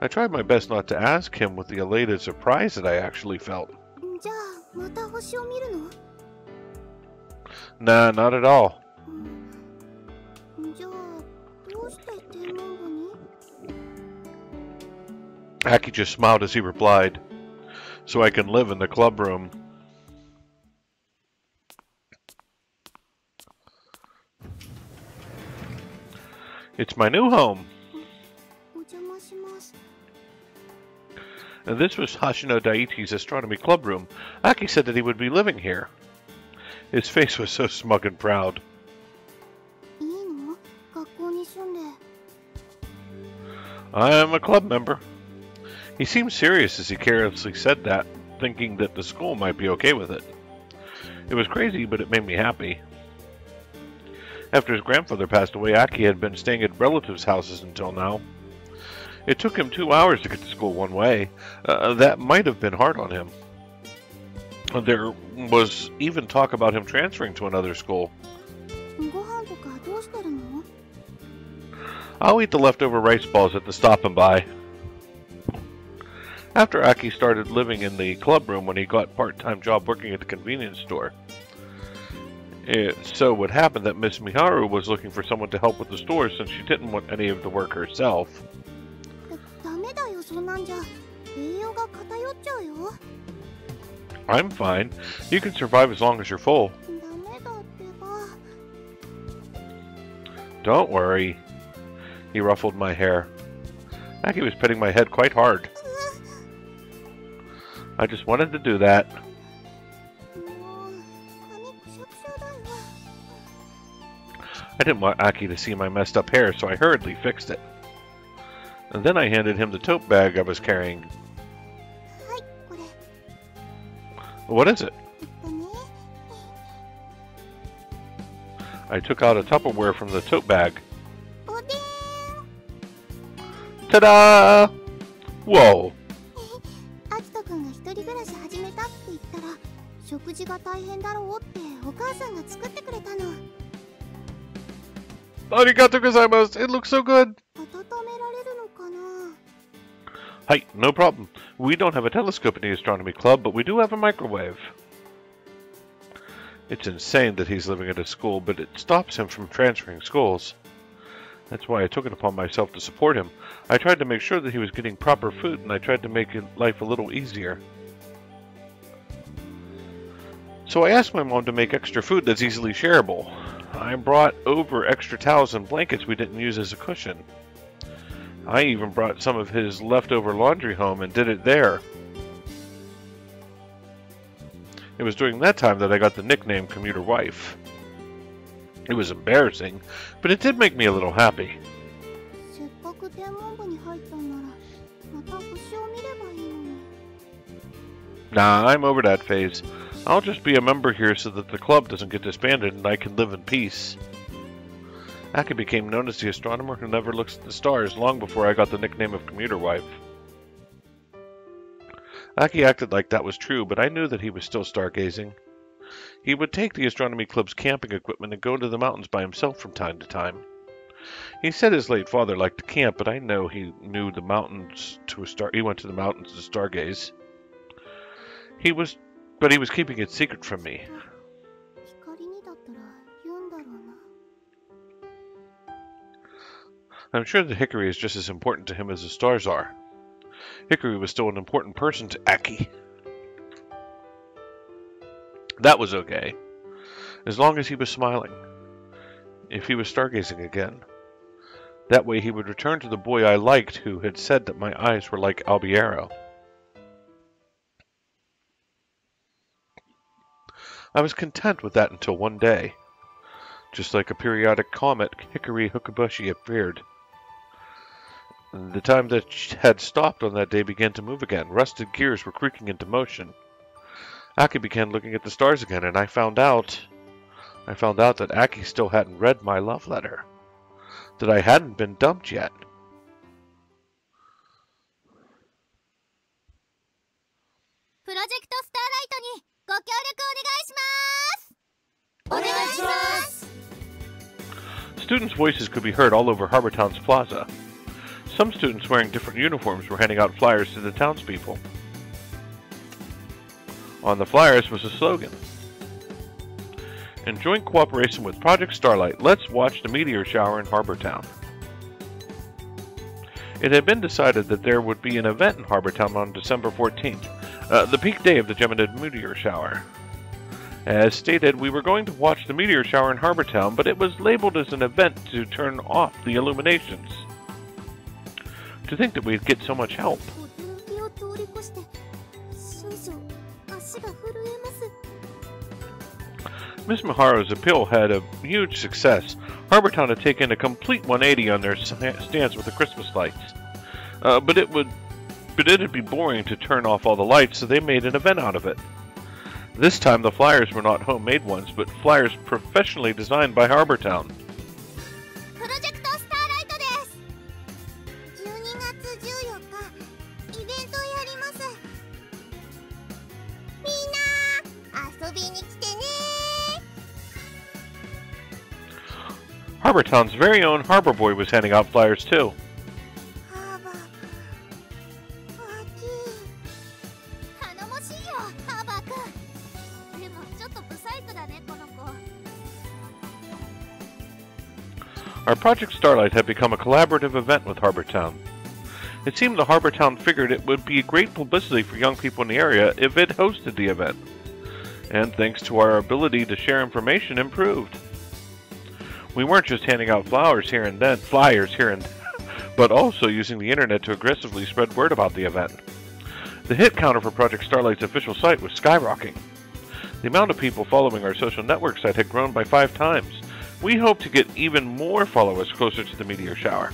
Speaker 1: I tried my best not to ask him with the elated surprise that I actually felt. Nah, not at all. Aki just smiled as he replied, "So I can live in the club room." It's my new home. And this was Hoshino Daiichi's astronomy club room. Aki said that he would be living here. His face was so smug and proud. I am a club member. He seemed serious as he carelessly said that, thinking that the school might be okay with it. It was crazy, but it made me happy. After his grandfather passed away, Aki had been staying at relatives' houses until now. It took him 2 hours to get to school one way. That might have been hard on him. There was even talk about him transferring to another school. I'll eat the leftover rice balls at the stop and buy. After Aki started living in the club room when he got a part-time job working at the convenience store. It so would happen that Miss Miharu was looking for someone to help with the store since she didn't want any of the work herself. I'm fine. You can survive as long as you're full. Don't worry. He ruffled my hair. Aki was petting my head quite hard. I just wanted to do that. I didn't want Aki to see my messed up hair, so I hurriedly fixed it. And then I handed him the tote bag I was carrying. What is it? I took out a Tupperware from the tote bag. Ta-da! Whoa! Arigatou gozaimasu! It looks so good! Hi, no problem. We don't have a telescope in the astronomy club, but we do have a microwave. It's insane that he's living at a school, but it stops him from transferring schools. That's why I took it upon myself to support him. I tried to make sure that he was getting proper food, and I tried to make life a little easier. So I asked my mom to make extra food that's easily shareable. I brought over extra towels and blankets we didn't use as a cushion. I even brought some of his leftover laundry home and did it there. It was during that time that I got the nickname Commuter Wife. It was embarrassing, but it did make me a little happy. Nah, I'm over that phase. I'll just be a member here so that the club doesn't get disbanded and I can live in peace. Aki became known as the astronomer who never looks at the stars long before I got the nickname of Commuter Wife. Aki acted like that was true, but I knew that he was still stargazing. He would take the astronomy club's camping equipment and go to the mountains by himself from time to time. He said his late father liked to camp, but I know he knew the mountains he went to the mountains to stargaze. He was keeping it secret from me. I'm sure that Hikari is just as important to him as the stars are. Hikari was still an important person to Aki. That was okay, as long as he was smiling. if he was stargazing again. That way he would return to the boy I liked who had said that my eyes were like Albiero. I was content with that until one day. Just like a periodic comet, Hikari Hokubushi appeared. The time that had stopped on that day began to move again. Rusted gears were creaking into motion. Aki began looking at the stars again, and I found out that Aki still hadn't read my love letter. That I hadn't been dumped yet.
Speaker 2: Project Starlight にご協力お願いします。お願いします。
Speaker 1: Students' voices could be heard all over Harbor Town's plaza. Some students wearing different uniforms were handing out flyers to the townspeople. On the flyers was a slogan. In joint cooperation with Project Starlight, let's watch the meteor shower in Harbor Town. It had been decided that there would be an event in Harbor Town on December 14th, the peak day of the Geminid meteor shower. As stated, we were going to watch the meteor shower in Harbor Town, but it was labeled as an event to turn off the illuminations. To think that we'd get so much help. Ms. Miharu's appeal had a huge success. Harbor Town had taken a complete 180 on their stance with the Christmas lights. But it'd be boring to turn off all the lights, so they made an event out of it. This time the flyers were not homemade ones, but flyers professionally designed by Harbor Town.
Speaker 2: Project Starlight です。12月14日、イベントをやります。みんな遊びに来てね。
Speaker 1: Harbor Town's very own Harbor Boy was handing out flyers too. Our Project Starlight had become a collaborative event with Harbor Town. It seemed the Harbor Town figured it would be great publicity for young people in the area if it hosted the event. And thanks to our ability to share information improved. We weren't just handing out flyers here and then, but also using the internet to aggressively spread word about the event. The hit counter for Project Starlight's official site was skyrocketing. The amount of people following our social network site had grown by 5 times. We hope to get even more followers closer to the meteor shower.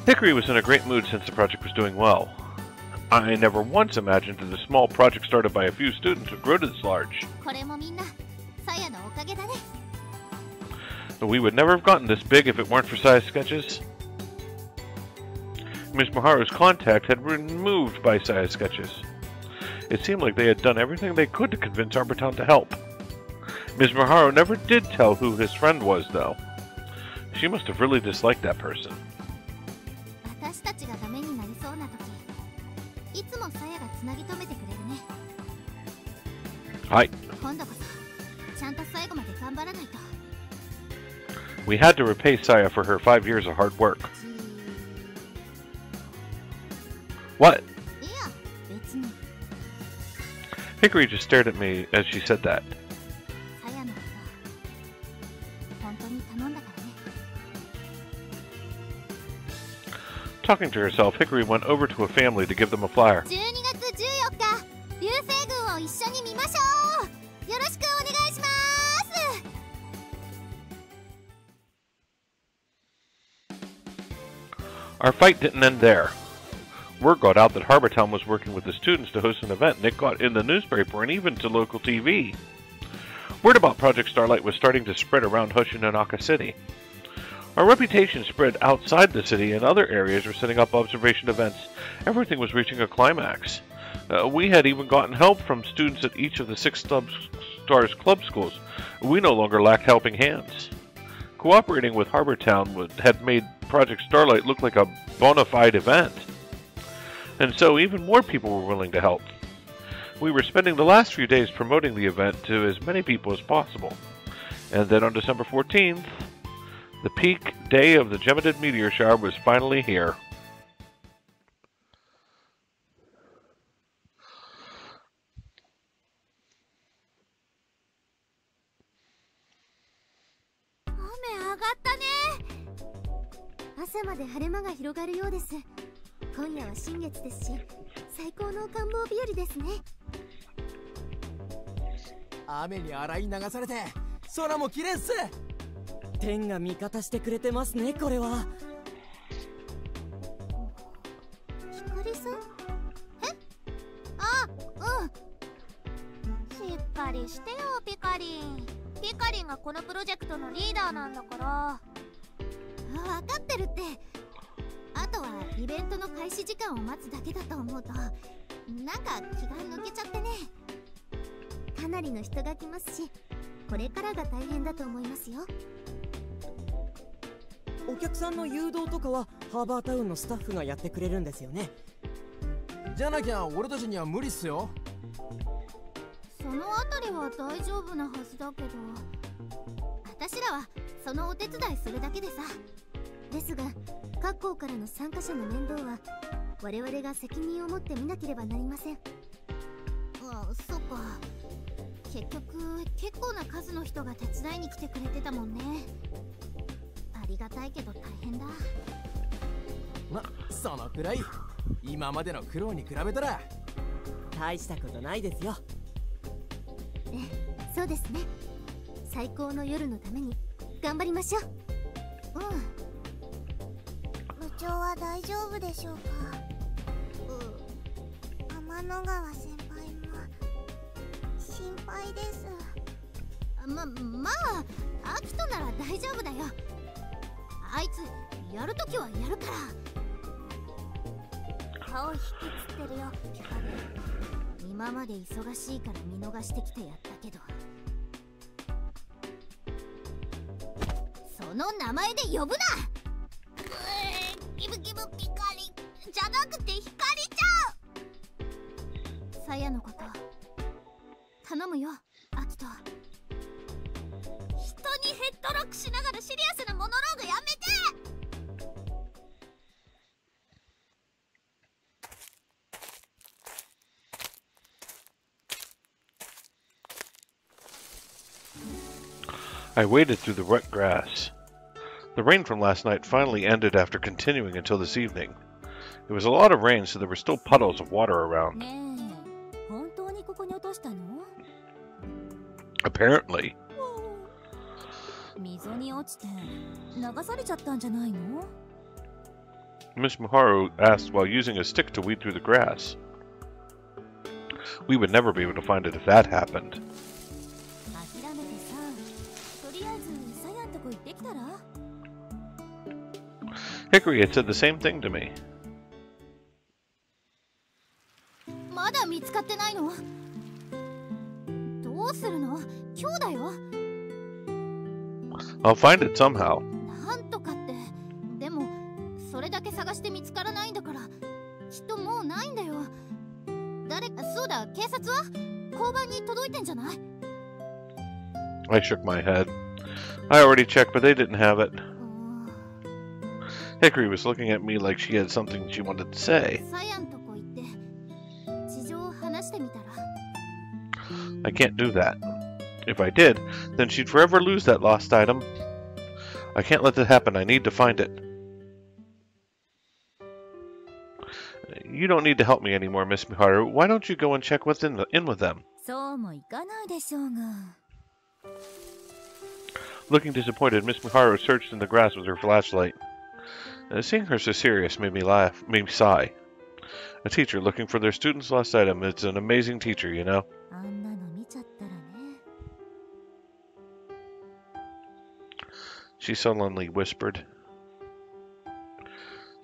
Speaker 1: Hikari was in a great mood since the project was doing well. I never once imagined that a small project started by a few students would grow to this large. We would never have gotten this big if it weren't for Saya's sketches. Ms. Miharu's contact had been removed by Saya's sketches. It seemed like they had done everything they could to convince Harbor Town to help. Ms. Miharu never did tell who his friend was, though. She must have really disliked that person. Hi. We had to repay Saya for her 5 years of hard work. What? Hikari just stared at me as she said that. Talking to herself, Hikari went over to a family to give them a flyer. Our fight didn't end there. Word got out that Harbor Town was working with the students to host an event, and it got in the newspaper and even to local TV. Word about Project Starlight was starting to spread around Hoshinonaka City. Our reputation spread outside the city, and other areas were setting up observation events. Everything was reaching a climax. We had even gotten help from students at each of the 6 Stars Club schools. We no longer lacked helping hands. Cooperating with Harbor Town had made Project Starlight look like a bona fide event. And so even more people were willing to help. We were spending the last few days promoting the event to as many people as possible. And then on December 14th, the peak day of the Geminid meteor shower was finally here.
Speaker 2: 朝まで晴れ間が広がるようです。今夜は新月ですし、最高の観望日和ですね。
Speaker 4: 雨に洗い流されて空も綺麗っす。
Speaker 5: 天が味方してくれてますね、これは。
Speaker 2: ひかりさん？しっかりしてよ、ピカリン。ピカリンがこのプロジェクトのリーダーなんだから。分かってるって。あとはイベントの開始時間を待つだけだと思うと、なんか気が抜けちゃってね。かなりの人が来ますし、これからが大変だと思いますよ。
Speaker 5: お客さんの誘導とかはハーバータウンのスタッフがやってくれるんですよね。
Speaker 4: じゃなきゃ俺たちには無理っすよ。
Speaker 2: そのあたりは大丈夫なはずだけど、私らはそのお手伝いするだけでさ。ですが各校からの参加者の面倒は我々が責任を持って見なければなりません。そっか。結局結構な数の人が手伝いに来てくれてたもんね。ありがたいけど大変だ。
Speaker 4: ま、そのくらい今までの苦労に比べたら
Speaker 5: 大したことないですよ。
Speaker 2: ええ、そうですね。最高の夜のために頑張りましょう。部長は大丈夫でしょうか。天の川先輩も心配です。まあアキトなら大丈夫だよ。あいつやるときはやるから。顔引きつってるよ、ピカリン。今まで忙しいから見逃してきてやったけど、その名前で呼ぶな。ギブギブピカリじゃなくてヒカリちゃん。さやのこと頼むよ、アキト。人にヘッドロックしながらシリアスなモノローグやめて。
Speaker 1: I waded through the wet grass. The rain from last night finally ended after continuing until this evening. It was a lot of rain, so there were still puddles of water around.
Speaker 2: ねえ、本当にここに落としたの？
Speaker 1: Apparently.
Speaker 2: 溝に落ちて流されちゃったんじゃないの？
Speaker 1: Miss Miharu asked while using a stick to weed through the grass. We would never be able to find it if that happened.
Speaker 2: 諦めてさ、とりあえずサヤンとこ行ってきたら？
Speaker 1: Hickory had said the same thing to me.
Speaker 2: まだ見つかってないの？どうするの？今日だよ。
Speaker 1: I'll find it somehow.
Speaker 2: なんとかって。でもそれだけ探して見つからないんだから、きっともうないんだよ。そうだ、警察は交番に届いてんじゃない？
Speaker 1: I shook my head. I already checked, but they didn't have it. Hickory was looking at me like she had something she wanted to say.
Speaker 2: サヤンとこ行って事情を話してみたら？
Speaker 1: I can't do that. If I did, then she'd forever lose that lost item. I can't let that happen. I need to find it. You don't need to help me anymore, Miss Miharu. Why don't you go and check what's in with them?
Speaker 2: そうもいかないでしょうが。
Speaker 1: Looking disappointed, Miss Miharu searched in the grass with her flashlight. Seeing her so serious made me sigh. A teacher looking for their student's lost item. It's an amazing teacher, you know.
Speaker 2: あんなの見ちゃったらね。
Speaker 1: She sullenly whispered.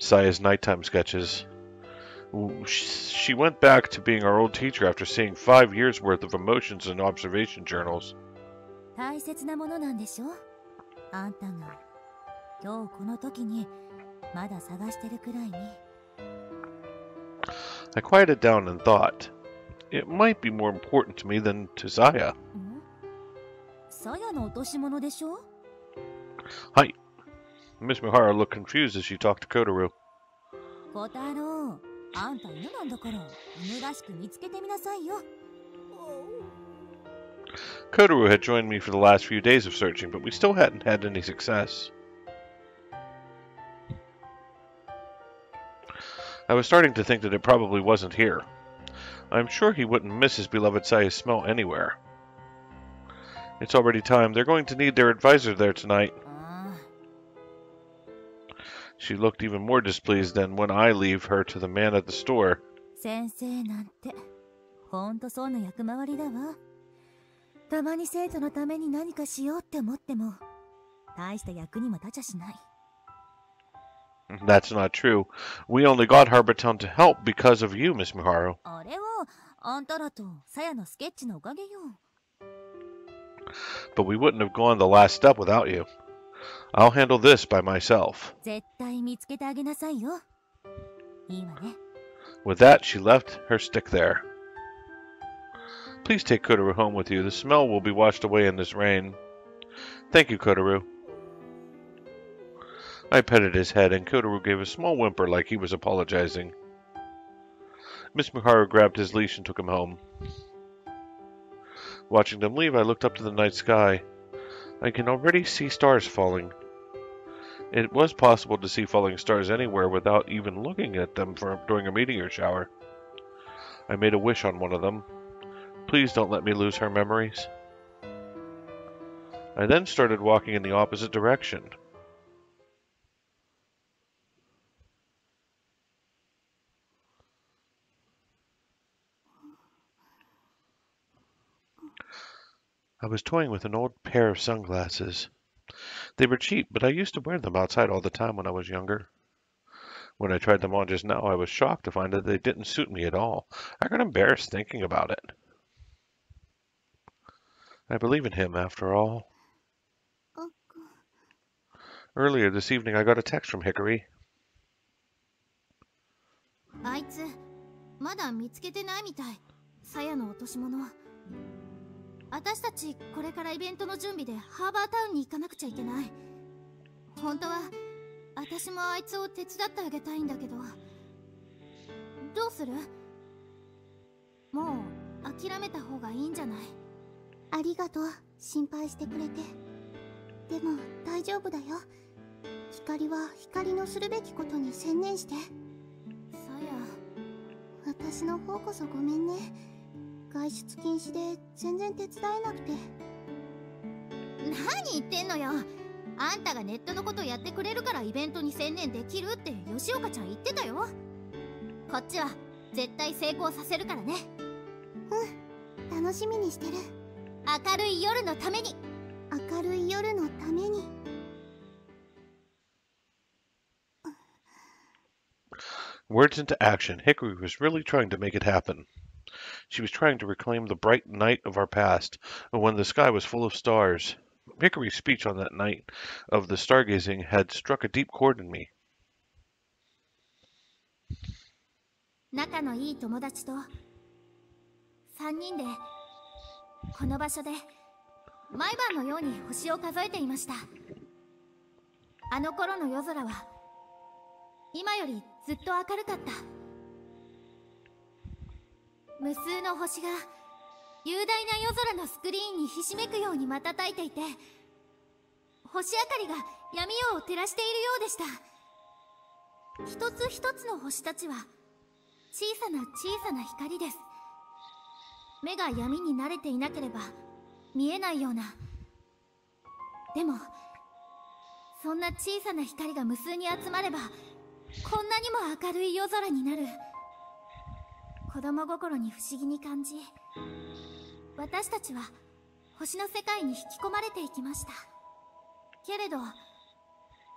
Speaker 1: Saya's nighttime sketches. She went back to being our old teacher after seeing 5 years' worth of emotions and observation journals.
Speaker 2: 大切なものなんでしょ？あんたが今日この時にまだ探してるくらいに。
Speaker 1: I quieted down and thought, it might be more important to me than to Saya.
Speaker 2: サヤの落とし物でしょ？
Speaker 1: Hi. Miss Miharu looked confused as she talked to Kotaru.
Speaker 2: 小太郎、あんた犬なんだから犬らしく見つけてみなさいよ。
Speaker 1: Kotaru had joined me for the last few days of searching, but we still hadn't had any success. I was starting to think that it probably wasn't here. I'm sure he wouldn't miss his beloved Saya's smell anywhere. It's already time. They're going to need their advisor there tonight. She looked even more displeased than when I leave her to the man at the store.
Speaker 2: 先生なんてほんとそうな役回りだわ。たまに生徒のために何かしようって思っても大した役にも立ちゃしない。
Speaker 1: That's not true. We only got Harbortown to help because of you, Miss Miharu.
Speaker 2: あれはあんたらとさやのスケッチのおかげよ。
Speaker 1: But we wouldn't have gone the last step without you. I'll handle this by myself.
Speaker 2: 絶対見つけてあげなさいよ。いいわね。
Speaker 1: With that, she left her stick there. Please take Kotaru home with you. The smell will be washed away in this rain. Thank you, Kotaru. I petted his head, and Kotaru gave a small whimper like he was apologizing. Miss Miharu grabbed his leash and took him home. Watching them leave, I looked up to the night sky. I can already see stars falling. It was possible to see falling stars anywhere without even looking at them during a meteor shower. I made a wish on one of them. Please don't let me lose her memories. I then started walking in the opposite direction. I was toying with an old pair of sunglasses. They were cheap, but I used to wear them outside all the time when I was younger. When I tried them on just now, I was shocked to find that they didn't suit me at all. I got embarrassed thinking about it. I believe in him, after all. Earlier this evening, I got a text from Hickory.
Speaker 2: あいつまだ見つけてないみたい。さやの落とし物。私たちこれからイベントの準備でハーバータウンに行かなくちゃいけない。本当は私もあいつを手伝ってあげたいんだけど、どうする？もう諦めた方がいいんじゃない？ありがとう、心配してくれて。でも大丈夫だよ。光は光のするべきことに専念して。さや、私の方こそごめんね。外出禁止で全然手伝えなくて。何言ってんのよ。あんたがネットのことやってくれるからイベントに専念できるって吉岡ちゃん言ってたよ。こっちは絶対成功させるからね。うん、楽しみにしてる。明るい夜のために。明るい夜のために。
Speaker 1: Words into action. Hickory was really trying to make it happen. She was trying to reclaim the bright night of our past, when the sky was full of stars. Hickory's speech on that night of the stargazing had struck a deep chord in me.
Speaker 2: 仲のいい友達と3人でこの場所で毎晩のように星を数えていました。あの頃の夜空は今よりずっと明るかった。無数の星が雄大な夜空のスクリーンにひしめくように瞬いていて、星明かりが闇夜を照らしているようでした。一つ一つの星たちは小さな小さな光です。目が闇に慣れていなければ見えないような。でもそんな小さな光が無数に集まればこんなにも明るい夜空になる。子供心に不思議に感じ、私たちは星の世界に引き込まれていきました。けれど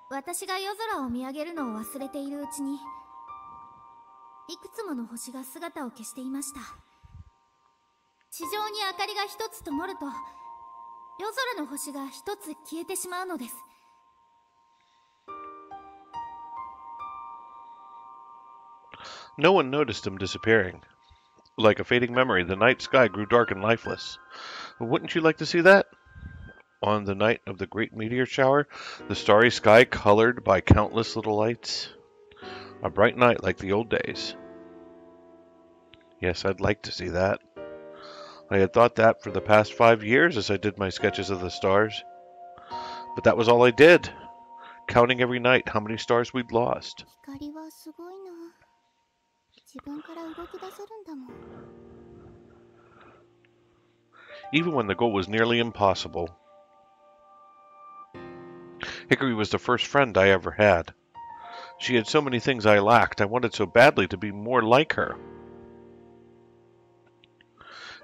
Speaker 2: 私が夜空を見上げるのを忘れているうちに、いくつもの星が姿を消していました。地上に明かりが一つ灯ると、夜空の星が一つ消えてしまうのです。
Speaker 1: No one noticed him disappearing. Like a fading memory, the night sky grew dark and lifeless. Wouldn't you like to see that? On the night of the great meteor shower, the starry sky colored by countless little lights. A bright night like the old days. Yes, I'd like to see that. I had thought that for the past 5 years as I did my sketches of the stars. But that was all I did, counting every night how many stars we'd lost.
Speaker 2: 自分から動き出せるんだもん。
Speaker 1: Even when the goal was nearly impossible. Hickory was the first friend I ever had. She had so many things I lacked. I wanted so badly to be more like her.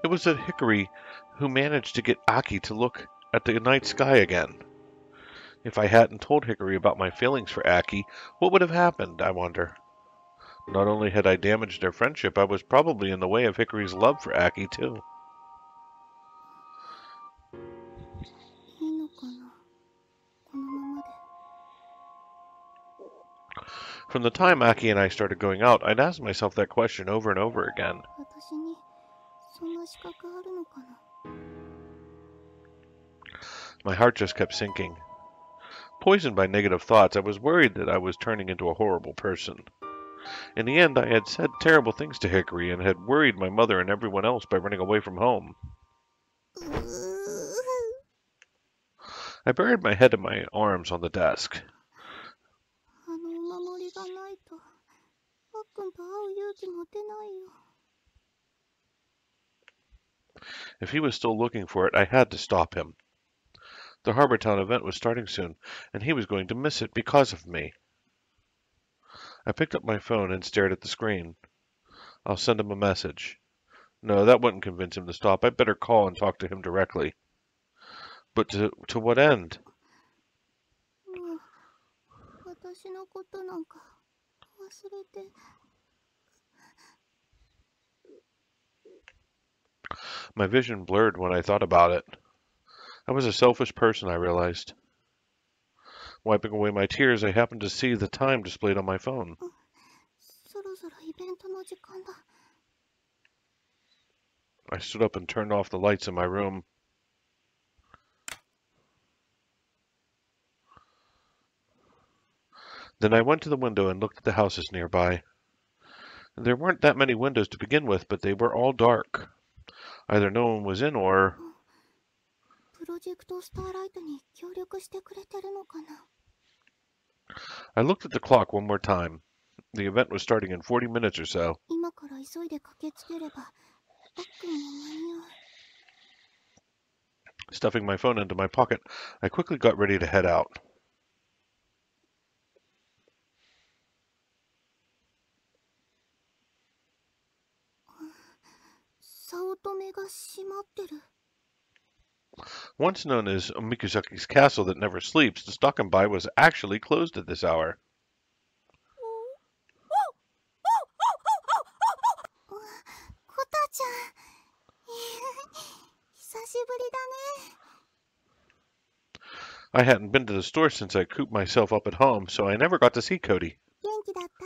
Speaker 1: It was that Hickory who managed to get Aki to look at the night sky again. If I hadn't told Hickory about my feelings for Aki, what would have happened, I wonder? Not only had I damaged their friendship, I was probably in the way of Hickory's love for Aki, too.
Speaker 2: いいのかな、このままで。
Speaker 1: From the time Aki and I started going out, I'd asked myself that question over and over again.
Speaker 2: 私にそんな資格あるのかな。
Speaker 1: My heart just kept sinking. Poisoned by negative thoughts, I was worried that I was turning into a horrible person. In the end, I had said terrible things to Hickory and had worried my mother and everyone else by running away from home. I buried my head in my arms on the desk.
Speaker 2: あのお守りがないと、あっくんと会う勇気も出ないよ。
Speaker 1: If he was still looking for it, I had to stop him. The Harbor Town event was starting soon, and he was going to miss it because of me. I picked up my phone and stared at the screen. I'll send him a message. No, that wouldn't convince him to stop. I'd better call and talk to him directly. But to what end?
Speaker 2: もう私のことなんか忘れて。
Speaker 1: My vision blurred when I thought about it. I was a selfish person, I realized. Wiping away my tears, I happened to see the time displayed on my phone.
Speaker 2: そろそろイベントの時間だ。
Speaker 1: I stood up and turned off the lights in my room. Then I went to the window and looked at the houses nearby. There weren't that many windows to begin with, but they were all dark. Either no one was in or...
Speaker 2: プロジェクトスターライトに協力してくれてるのかな。
Speaker 1: I looked at the clock one more time. The event was starting in 40 minutes or so.
Speaker 2: 今から急いで駆けつければ、あっくんも間に合う。
Speaker 1: Stuffing my phone into my pocket, I quickly got ready to head out.
Speaker 2: 早乙女が閉まってる。
Speaker 1: Once known as Mikusaki's castle that never sleeps, the Stockenby was actually closed at this hour.
Speaker 2: コタちゃん。久しぶりだね。
Speaker 1: I hadn't been to the store since I cooped myself up at home, so I never got to see Cody.
Speaker 2: 元気だった？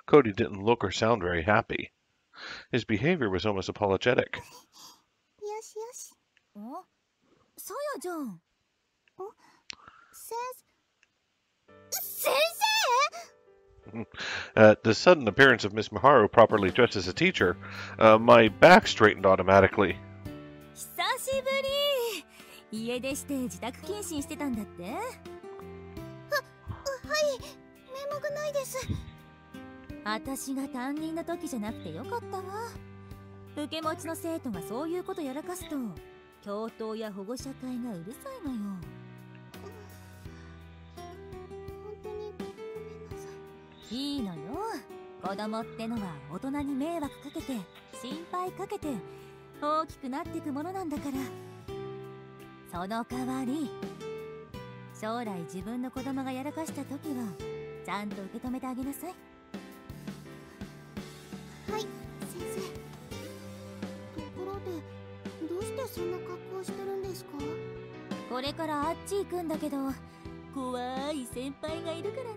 Speaker 1: Cody didn't look or sound very happy. His behavior was almost apologetic.
Speaker 2: よしよし。
Speaker 6: あ、さやじゃん。
Speaker 2: 先生
Speaker 1: At the sudden appearance of Miss Miharu properly dressed as a teacher, my back straightened automatically.
Speaker 6: 久しぶり。家出して自宅謹慎してたんだって？
Speaker 2: はい、眠くないです。
Speaker 6: 私が担任の時じゃなくてよかったわ。受け持ちの生徒がそういうことやらかすと教頭や保護者会がうるさいのよ。
Speaker 2: 本当にごめんなさい。
Speaker 6: いいのよ。子供ってのは大人に迷惑かけて心配かけて大きくなっていくものなんだから。その代わり将来自分の子供がやらかした時はちゃんと受け止めてあげなさい。
Speaker 2: はい、先生。ところで、どうしてそんな格好をしてるんですか？
Speaker 6: これからあっち行くんだけど怖い先輩がいるからね。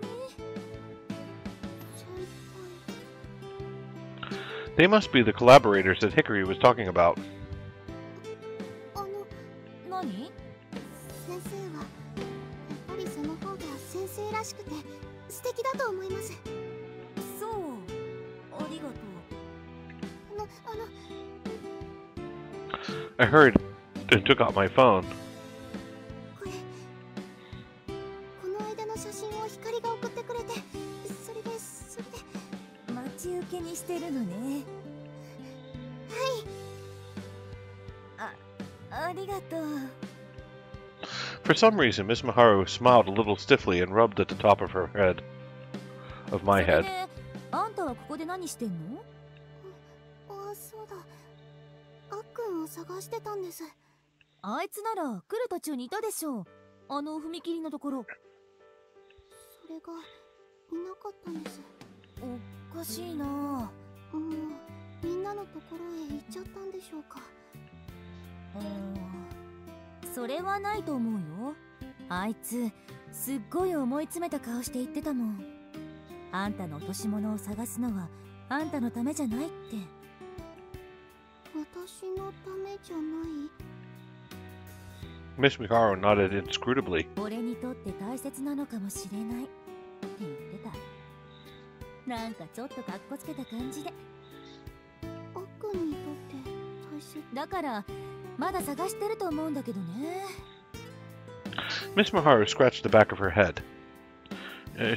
Speaker 2: 先
Speaker 1: They must be the collaborators that Hickory was talking about.
Speaker 2: 輩。
Speaker 6: 何？
Speaker 2: 先生はやっぱりその方が先生らしくて素敵だと思います。
Speaker 6: そう、ありがとう。
Speaker 1: I heard and took out my phone.
Speaker 2: これこの間の写真を光が送ってくれて、それで
Speaker 6: ち受けにしてるのね。ありがとう。
Speaker 1: For some reason, Miss Miharu smiled a little stiffly and rubbed at the top of her head. Of my
Speaker 6: それ
Speaker 1: head.
Speaker 6: であんたはここで何してんの？
Speaker 2: あ、そうだ。あっくんを探してたんです。
Speaker 6: あいつなら来る途中にいたでしょう。あの踏切のところ。
Speaker 2: それがいなかったんです。
Speaker 6: おかしいな。
Speaker 2: もうみんなのところへ行っちゃったんでしょうか。
Speaker 6: それはないと思うよ。あいつすっごい思い詰めた顔して言ってたもん。あんたの落とし物を探すのはあんたのためじゃないって。
Speaker 2: 私のためじゃない？
Speaker 1: Miss Miharu nodded inscrutably.
Speaker 6: 俺にとって大切なのかもしれないって言ってた。なんかちょっとカッコつけた感じで。
Speaker 2: あっくんにとって大切。
Speaker 6: だからまだ探してると思うんだけどね。
Speaker 1: Miss Miharu scratched the back of her head.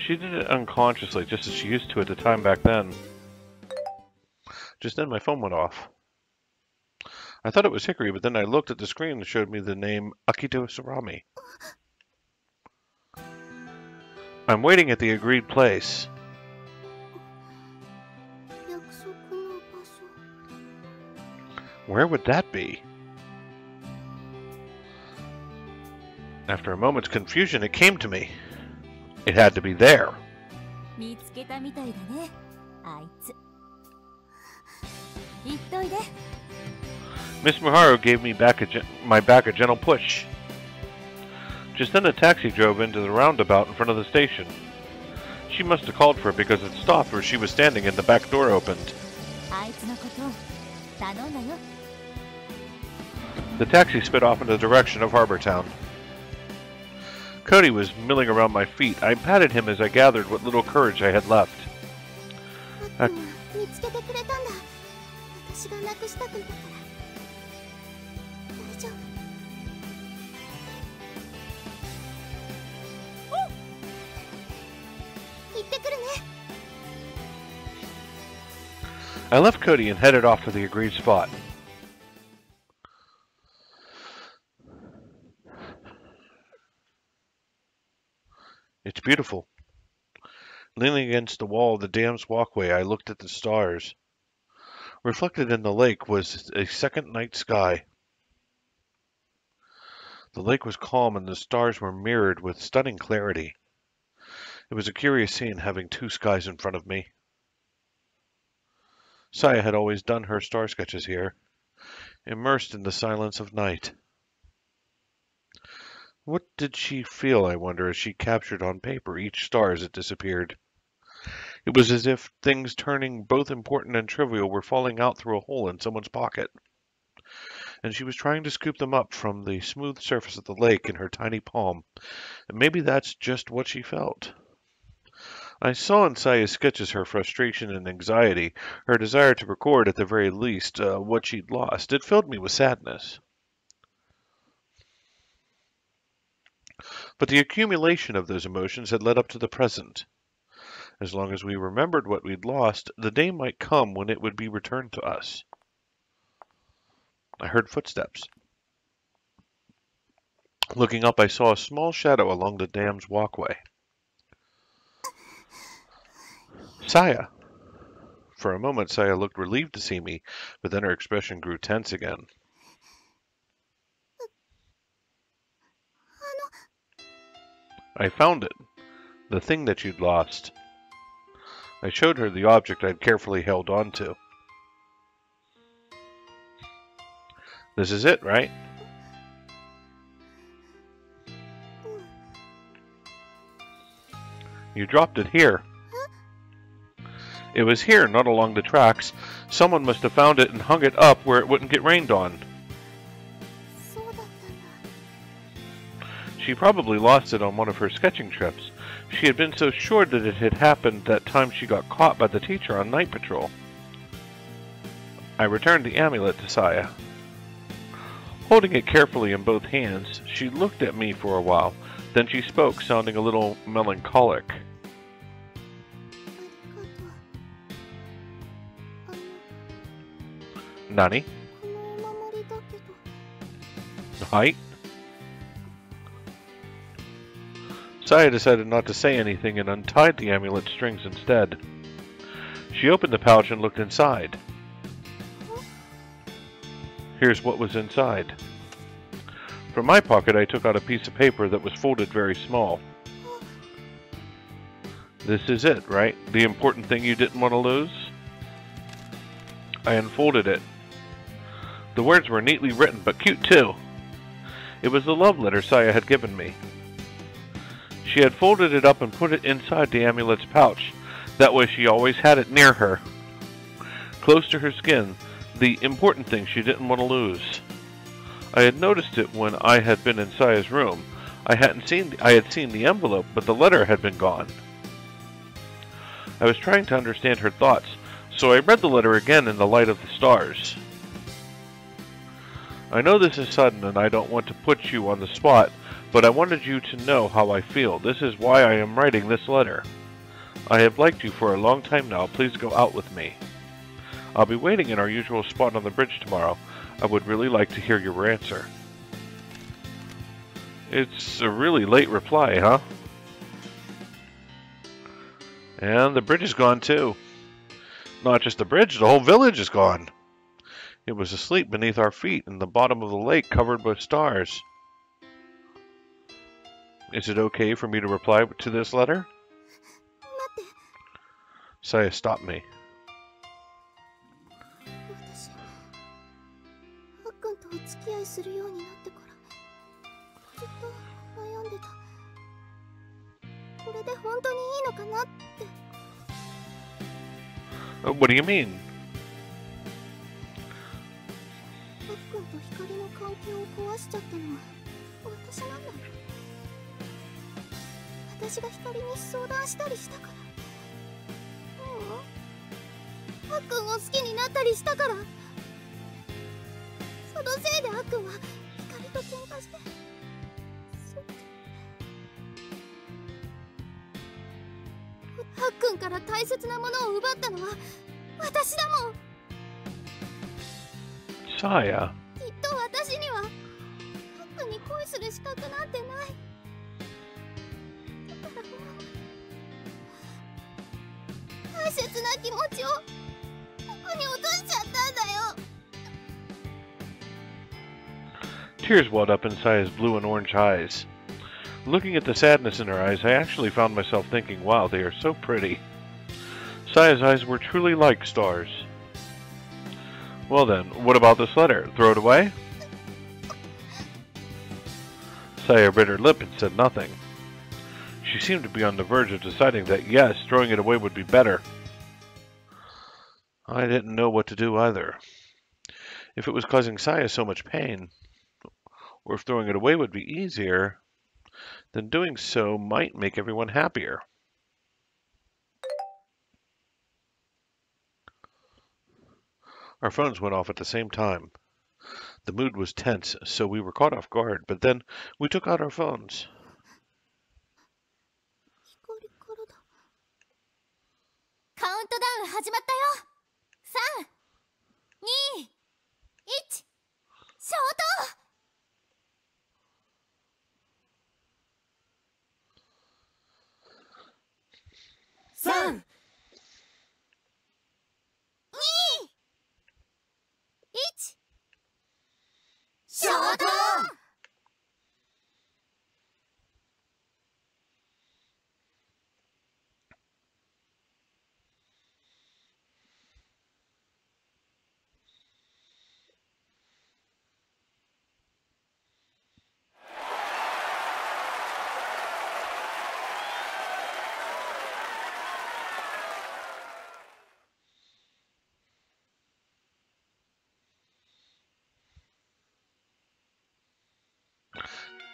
Speaker 1: She did it unconsciously, just as she used to at the time back then. Just then my phone went off. I thought it was Hickory, but then I looked at the screen and showed me the name Akito Sarami. I'm waiting at the agreed place.
Speaker 2: 約束の場所。
Speaker 1: Where would that be? After a moment's confusion, it came to me. It had to be there.
Speaker 6: 見つけたみたいだね、あいつ。言っといで。
Speaker 1: Miss Miharu gave me my back a gentle push. Just then a taxi drove into the roundabout in front of the station. She must have called for it because it stopped where she was standing and the back door opened.
Speaker 6: あいつのこと頼んだよ。
Speaker 1: The taxi sped off in the direction of Harbor Town. Cody was milling around my feet. I patted him as I gathered what little courage I had left.
Speaker 2: あっくんは見つけてくれたんだ。私がなくしたくなったから。大丈夫。行ってくるね。
Speaker 1: I left Cody and headed off to the agreed spot. It's beautiful. Leaning against the wall of the dam's walkway, I looked at the stars. Reflected in the lake was a second night sky. The lake was calm and the stars were mirrored with stunning clarity. It was a curious scene having two skies in front of me. Saya had always done her star sketches here, immersed in the silence of night. What did she feel, I wonder, as she captured on paper each star as it disappeared? It was as if things turning both important and trivial were falling out through a hole in someone's pocket, and she was trying to scoop them up from the smooth surface of the lake in her tiny palm, and maybe that's just what she felt. I saw in Saya's sketches her frustration and anxiety, her desire to record, at the very least, what she'd lost. It filled me with sadness. But the accumulation of those emotions had led up to the present. As long as we remembered what we'd lost, the day might come when it would be returned to us. I heard footsteps. Looking up, I saw a small shadow along the dam's walkway. Saya! For a moment, Saya looked relieved to see me, but then her expression grew tense again. I found it. The thing that you'd lost. I showed her the object I'd carefully held on to. This is it, right? You dropped it here. It was here, not along the tracks. Someone must have found it and hung it up where it wouldn't get rained on.
Speaker 2: そうだったんだ。
Speaker 1: She probably lost it on one of her sketching trips. She had been so sure that it had happened that time she got caught by the teacher on night patrol. I returned the amulet to Saya. Holding it carefully in both hands, she looked at me for a while. Then she spoke, sounding a little melancholic.
Speaker 2: ありがとう。
Speaker 1: Nani?
Speaker 2: このお守りだけど。
Speaker 1: Hi. Saya decided not to say anything and untied the amulet strings instead. She opened the pouch and looked inside. Here's what was inside. From my pocket, I took out a piece of paper that was folded very small. This is it, right? The important thing you didn't want to lose? I unfolded it. The words were neatly written, but cute too. It was the love letter Saya had given me. She had folded it up and put it inside the amulet's pouch. That way she always had it near her, close to her skin, the important thing she didn't want to lose. I had noticed it when I had been in Saya's room. I had seen the envelope, but the letter had been gone. I was trying to understand her thoughts, so I read the letter again in the light of the stars. I know this is sudden and I don't want to put you on the spot, but I wanted you to know how I feel. This is why I am writing this letter. I have liked you for a long time now. Please go out with me. I'll be waiting in our usual spot on the bridge tomorrow. I would really like to hear your answer. It's a really late reply, huh? And the bridge is gone too. Not just the bridge, the whole village is gone. It was asleep beneath our feet in the bottom of the lake covered with stars. Is it okay for me to reply to this letter?
Speaker 2: 待って、
Speaker 1: Saya stopped me.
Speaker 2: 私、あっくんとお付き合いするようになってからずっと悩んでた。これで本当にいいのかなって。
Speaker 1: What do you mean?
Speaker 2: あっくんと光の関係を壊しちゃったのは私なんだよ。私が光に相談したりしたから。あっくんを好きになったりしたから。そのせいであっくんは光と喧嘩して。あっくんから大切なものを奪ったのは私だもん。
Speaker 1: Saya.
Speaker 2: きっと私にはあっくんに恋する資格なんてない。だからもう大切な気持ちをここに落としちゃったんだよ。
Speaker 1: Tears welled up in Saya's blue and orange eyes. Looking at the sadness in her eyes, I actually found myself thinking, wow, they are so pretty. Saya's eyes were truly like stars. Well then, what about this letter? Throw it away? Saya bit her lip and said nothing. She seemed to be on the verge of deciding that yes, throwing it away would be better. I didn't know what to do either. If it was causing Saya so much pain, or if throwing it away would be easier, then doing so might make everyone happier. Our phones went off at the same time. The mood was tense, so we were caught off guard, but then we took out our phones.
Speaker 2: 光からだ。
Speaker 6: カウントダウン始まったよ。3、2、1、消灯。
Speaker 5: 3、
Speaker 2: 1、
Speaker 6: 消灯。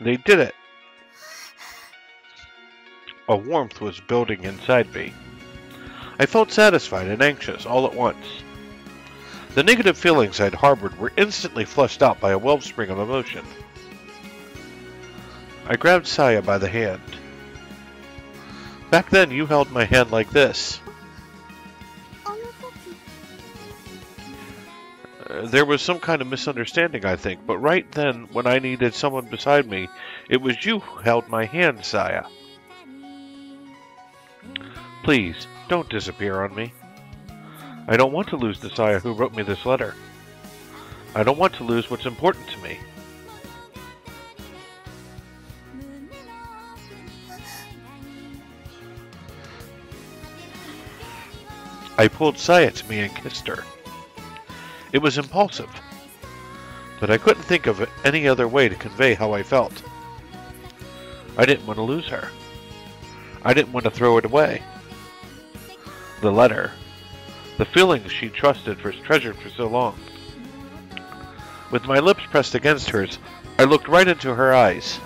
Speaker 1: They did it! A warmth was building inside me. I felt satisfied and anxious all at once. The negative feelings I'd harbored were instantly flushed out by a wellspring of emotion. I grabbed Saya by the hand. Back then, you held my hand like this.
Speaker 2: あの時
Speaker 1: There was some kind of misunderstanding, I think, but right then, when I needed someone beside me, it was you who held my hand, Saya. Please, don't disappear on me. I don't want to lose the Saya who wrote me this letter. I don't want to lose what's important to me. I pulled Saya to me and kissed her. It was impulsive, but I couldn't think of any other way to convey how I felt. I didn't want to lose her. I didn't want to throw it away. The letter, the feelings she trusted treasured for so long. With my lips pressed against hers, I looked right into her eyes.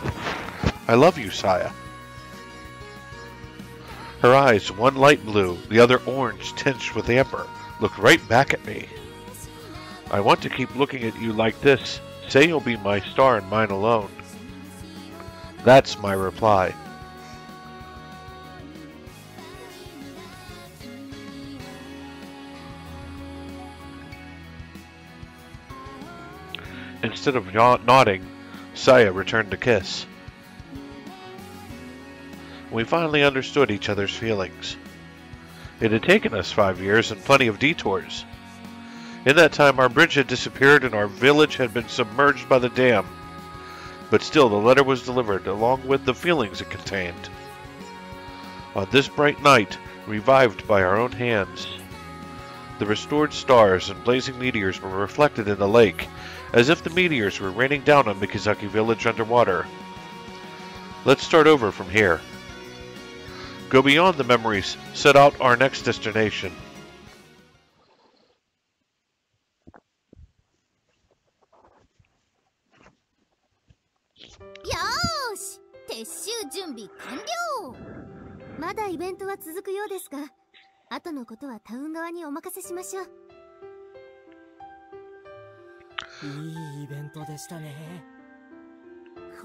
Speaker 1: I love you, Saya. Her eyes, one light blue, the other orange tinged with amber, looked right back at me. I want to keep looking at you like this. Say you'll be my star and mine alone. That's my reply. Instead of nodding, Saya returned the kiss. We finally understood each other's feelings. It had taken us 5 years and plenty of detours. In that time, our bridge had disappeared and our village had been submerged by the dam. But still, the letter was delivered, along with the feelings it contained. On this bright night, revived by our own hands, the restored stars and blazing meteors were reflected in the lake, as if the meteors were raining down on Mikazaki Village underwater. Let's start over from here. Go beyond the memories, set out our next destination.
Speaker 2: Yosh! 撤収準備完了。まだイベントは続くようですが、後のことはタウン側にお任せしましょう。
Speaker 4: いいイベントでしたね。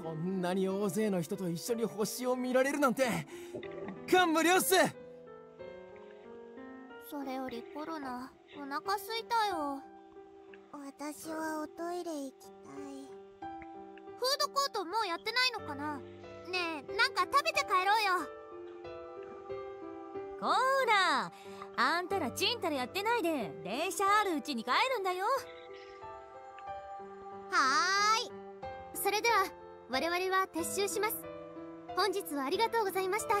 Speaker 4: こんなに大勢の人と一緒に星を見られるなんて感無量っす。
Speaker 2: それよりコロナ、お腹すいたよ。私はおトイレ行きたい。フードコートもうやってないのかな。ねえ、なんか食べて帰ろうよ。
Speaker 6: こーら、あんたらちんたらやってないで電車あるうちに帰るんだよ。
Speaker 2: はーい。それでは我々は撤収します。本日はありがとうございました。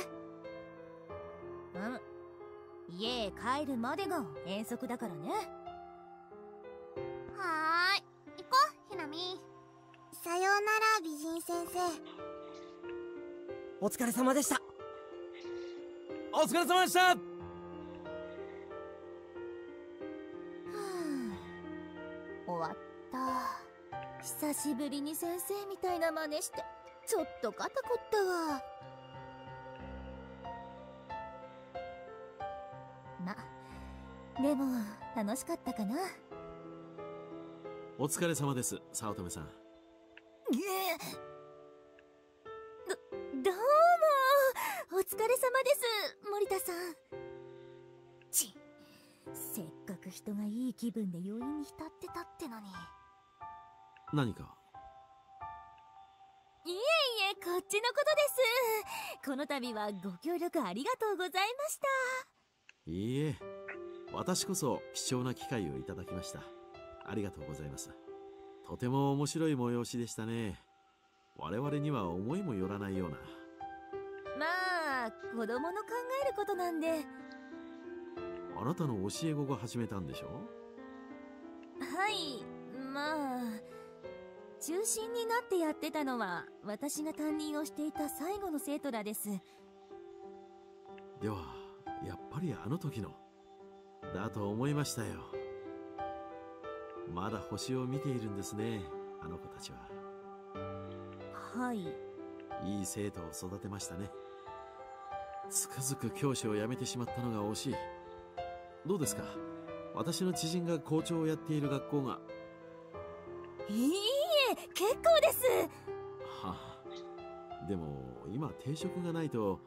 Speaker 6: 家へ帰るまでが遠足だからね。
Speaker 2: はーい。行こう、ひなみ。さようなら、美人先生。
Speaker 5: お疲れ様でした。
Speaker 4: お疲れ様でした。
Speaker 6: 終わった。久しぶりに先生みたいな真似してちょっと肩こったわ。でも楽しかったかな。
Speaker 7: お疲れ様です、早乙女さん。
Speaker 6: どうもお疲れ様です、森田さん。せっかく人がいい気分で余韻に浸ってたってのに。
Speaker 7: 何か？
Speaker 6: いえいえ、こっちのことです。この度はご協力ありがとうございました。
Speaker 7: いいえ、私こそ貴重な機会をいただきました。ありがとうございます。とても面白い催しでしたね。我々には思いもよらないような。
Speaker 6: まあ子供の考えることなんで。
Speaker 7: あなたの教え子が始めたんでしょ？
Speaker 6: はい、まあ中心になってやってたのは私が担任をしていた最後の生徒らです。
Speaker 7: ではやっぱりあの時のだと思いましたよ。まだ星を見ているんですね、あの子たちは。
Speaker 6: はい。
Speaker 7: いい生徒を育てましたね。つくづく教師を辞めてしまったのが惜しい。どうですか、私の知人が校長をやっている学校が。
Speaker 6: いいえ、結構です。
Speaker 7: はあ、でも今定食がないと。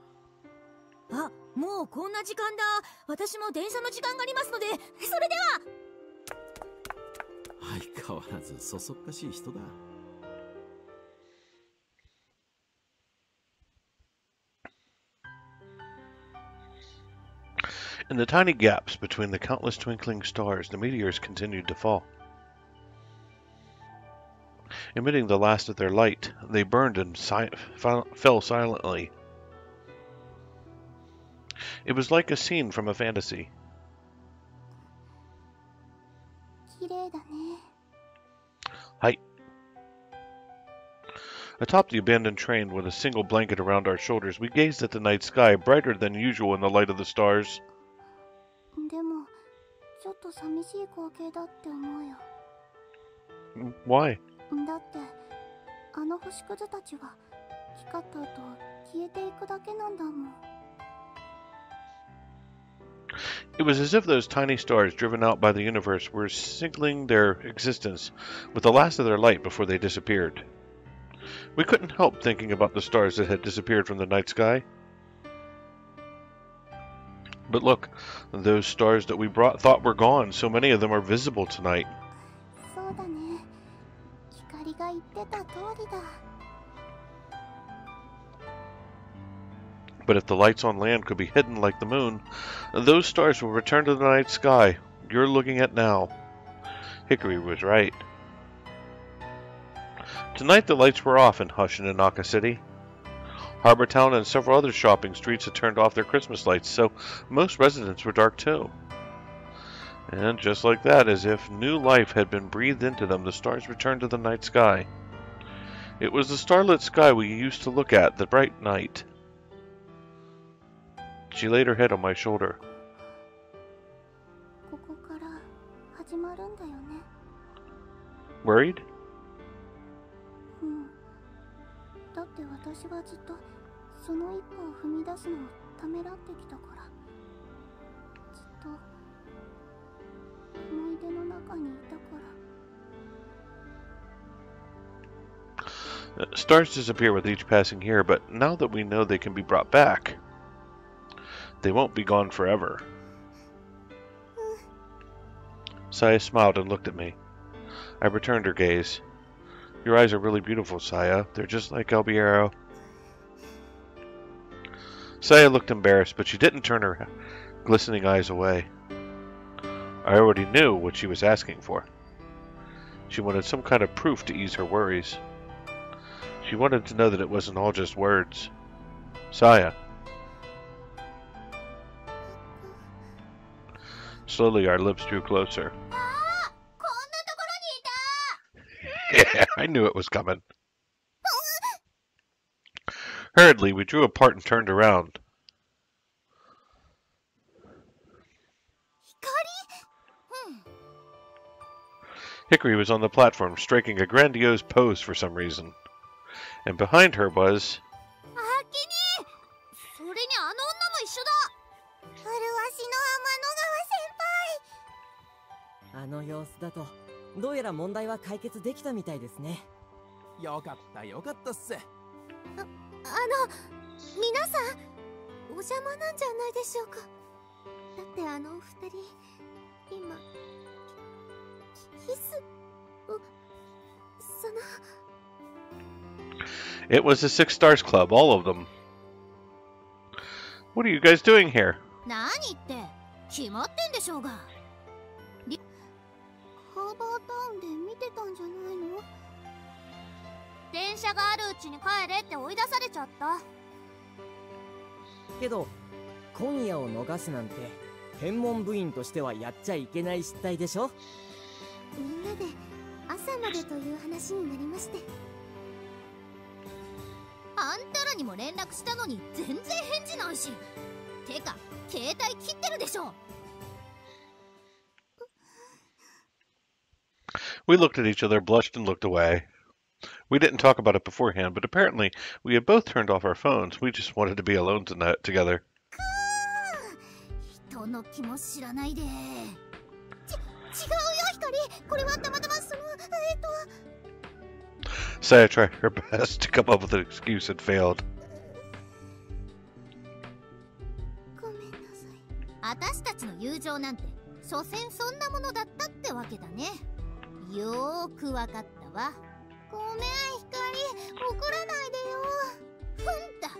Speaker 6: あ、もうこんな時間だ。私も電車の時間がありますので、それでは。
Speaker 7: 相変わらずそそっかしい人だ。
Speaker 1: In the tiny gaps between the countless twinkling stars, the meteors continued to fall. Emitting the last of their light, they burned and fell silently. It was like a scene from a fantasy.
Speaker 2: 綺麗だね。
Speaker 1: Hi. Atop the abandoned train, with a single blanket around our shoulders, we gazed at the night sky, brighter than usual in the light of the stars.
Speaker 2: でもちょっと寂しい光景だって思うよ。
Speaker 1: Why?
Speaker 2: だってあの星屑たちは光った後消えていくだけなんだもん。
Speaker 1: It was as if those tiny stars, driven out by the universe, were signaling their existence with the last of their light before they disappeared. We couldn't help thinking about the stars that had disappeared from the night sky. But look, those stars that we thought were gone, so many of them are visible tonight.
Speaker 2: そうだね。光が言ってた通りだ。
Speaker 1: But if the lights on land could be hidden like the moon, those stars will return to the night sky you're looking at now. Hickory was right. Tonight the lights were off in Hush and Inaka City. Harbor Town and several other shopping streets had turned off their Christmas lights, so most residents were dark too. And just like that, as if new life had been breathed into them, the stars returned to the night sky. It was the starlit sky we used to look at the bright night. She laid her head on my shoulder.
Speaker 2: ここから始まるんだよね。
Speaker 1: Worried?
Speaker 2: うん。だって私はずっとその一歩を踏み出すのをためらってきたから。ずっと思い出の中にいたから。
Speaker 1: Stars disappear with each passing year, but now that we know they can be brought back, they won't be gone forever. Saya smiled and looked at me. I returned her gaze. Your eyes are really beautiful, Saya. They're just like Albiero. Saya looked embarrassed, but she didn't turn her glistening eyes away. I already knew what she was asking for. She wanted some kind of proof to ease her worries. She wanted to know that it wasn't all just words. Saya. Slowly, our lips drew closer. Yeah, I knew it was coming. Hurriedly, we drew apart and turned around. Hickory was on the platform, striking a grandiose pose for some reason. And behind her was...
Speaker 2: それにあの女も一緒だ。麗しの天の川先輩。
Speaker 5: あの様子だとどうやら問題は解決できたみたいですね。
Speaker 4: よかったよかったっす。
Speaker 2: 皆さんお邪魔なんじゃないでしょうか。だってあのお二人今キスをその
Speaker 1: It was the Six Stars Club, all of them. What are you guys doing here?
Speaker 2: 何って決まってんでしょうが。ハーバータウンで見てたんじゃないの？電車があるうちに帰れって追い出されちゃった。
Speaker 5: けど今夜を逃すなんて天文部員としてはやっちゃいけない失態でしょ。
Speaker 2: みんなで朝までという話になりまして。あんたらにも連絡したのに全然返事ないし。てか携帯切ってるでしょ。
Speaker 1: We looked at each other, blushed, and looked away. We didn't talk about it beforehand, but apparently we had both turned off our phones. We just wanted to be alone tonight together.
Speaker 2: 人の気も知らないで。違うよ、ひかり。これはたまたまその
Speaker 1: Saya tried her best to come up with an excuse and failed.
Speaker 2: ごめんなさい。私たちの友情なんて所詮そんなものだったってわけだね。よーくわかったわ。ごめん、光、怒らないでよ。ふんだ、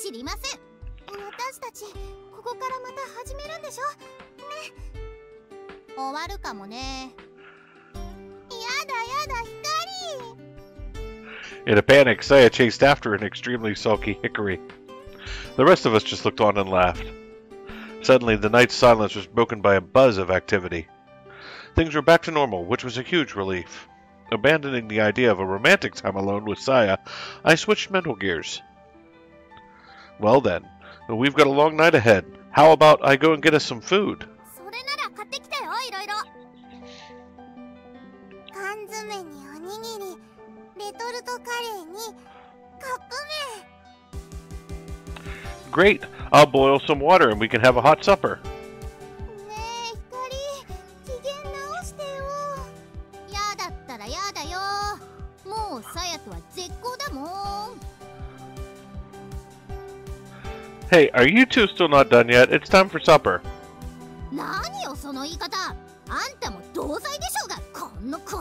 Speaker 2: 知りません。私たち、ここからまた始めるんでしょ？ね。終わるかもね。やだやだ、光。
Speaker 1: In a panic, Saya chased after an extremely sulky Hickory. The rest of us just looked on and laughed. Suddenly, the night's silence was broken by a buzz of activity. Things were back to normal, which was a huge relief. Abandoning the idea of a romantic time alone with Saya, I switched mental gears. Well then, we've got a long night ahead. How about I go and get us some food?
Speaker 2: それなら買ってきたよ、いろいろ。缶詰におにぎり、レトルトカレーにカップ麺。
Speaker 1: Great! I'll boil some water and we can have a hot supper.
Speaker 2: ねえ、光、機嫌直してよ。やだったらやだよ。もうさやとは絶好だもん。
Speaker 1: Hey, are you two still not done yet? It's time for supper.
Speaker 2: 何よその言い方。あんたも同罪でしょうが、こ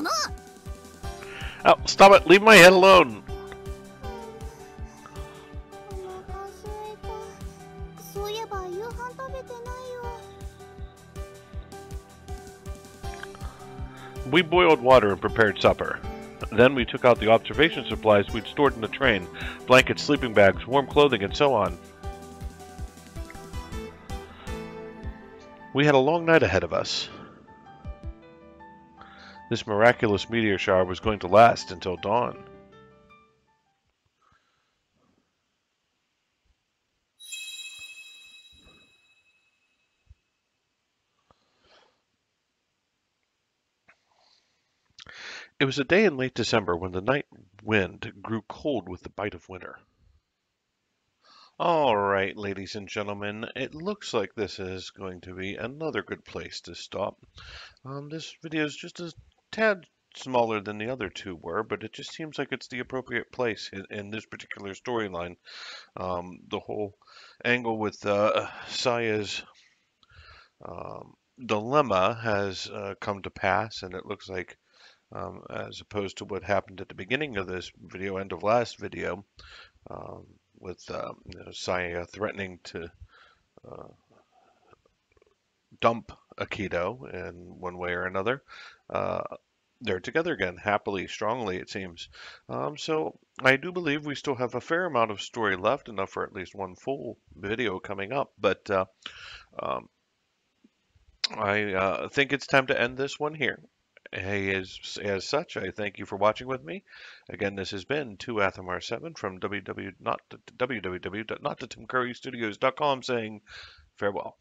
Speaker 2: の。
Speaker 1: Oh, stop it! Leave my head alone!
Speaker 2: お腹すいた。そういえば夕飯食べてないよ。
Speaker 1: We boiled water and prepared supper. Then we took out the observation supplies we'd stored in the train, blankets, sleeping bags, warm clothing, and so on. We had a long night ahead of us. This miraculous meteor shower was going to last until dawn. It was a day in late December when the night wind grew cold with the bite of winter. All right, ladies and gentlemen, it looks like this is going to be another good place to stop. This video is just a tad smaller than the other two were, but it just seems like it's the appropriate place in this particular storyline. The whole angle with Saya's dilemma has come to pass, and it looks like, as opposed to what happened at the beginning of this video, end of last video, with Saya threatening to dump Akito in one way or another. They're together again, happily, strongly, it seems. So I do believe we still have a fair amount of story left, enough for at least one full video coming up. But I think it's time to end this one here. Hey, as such, I thank you for watching with me. Again, this has been 2Athomar7 from www.notthetimcurrystudios.com saying farewell.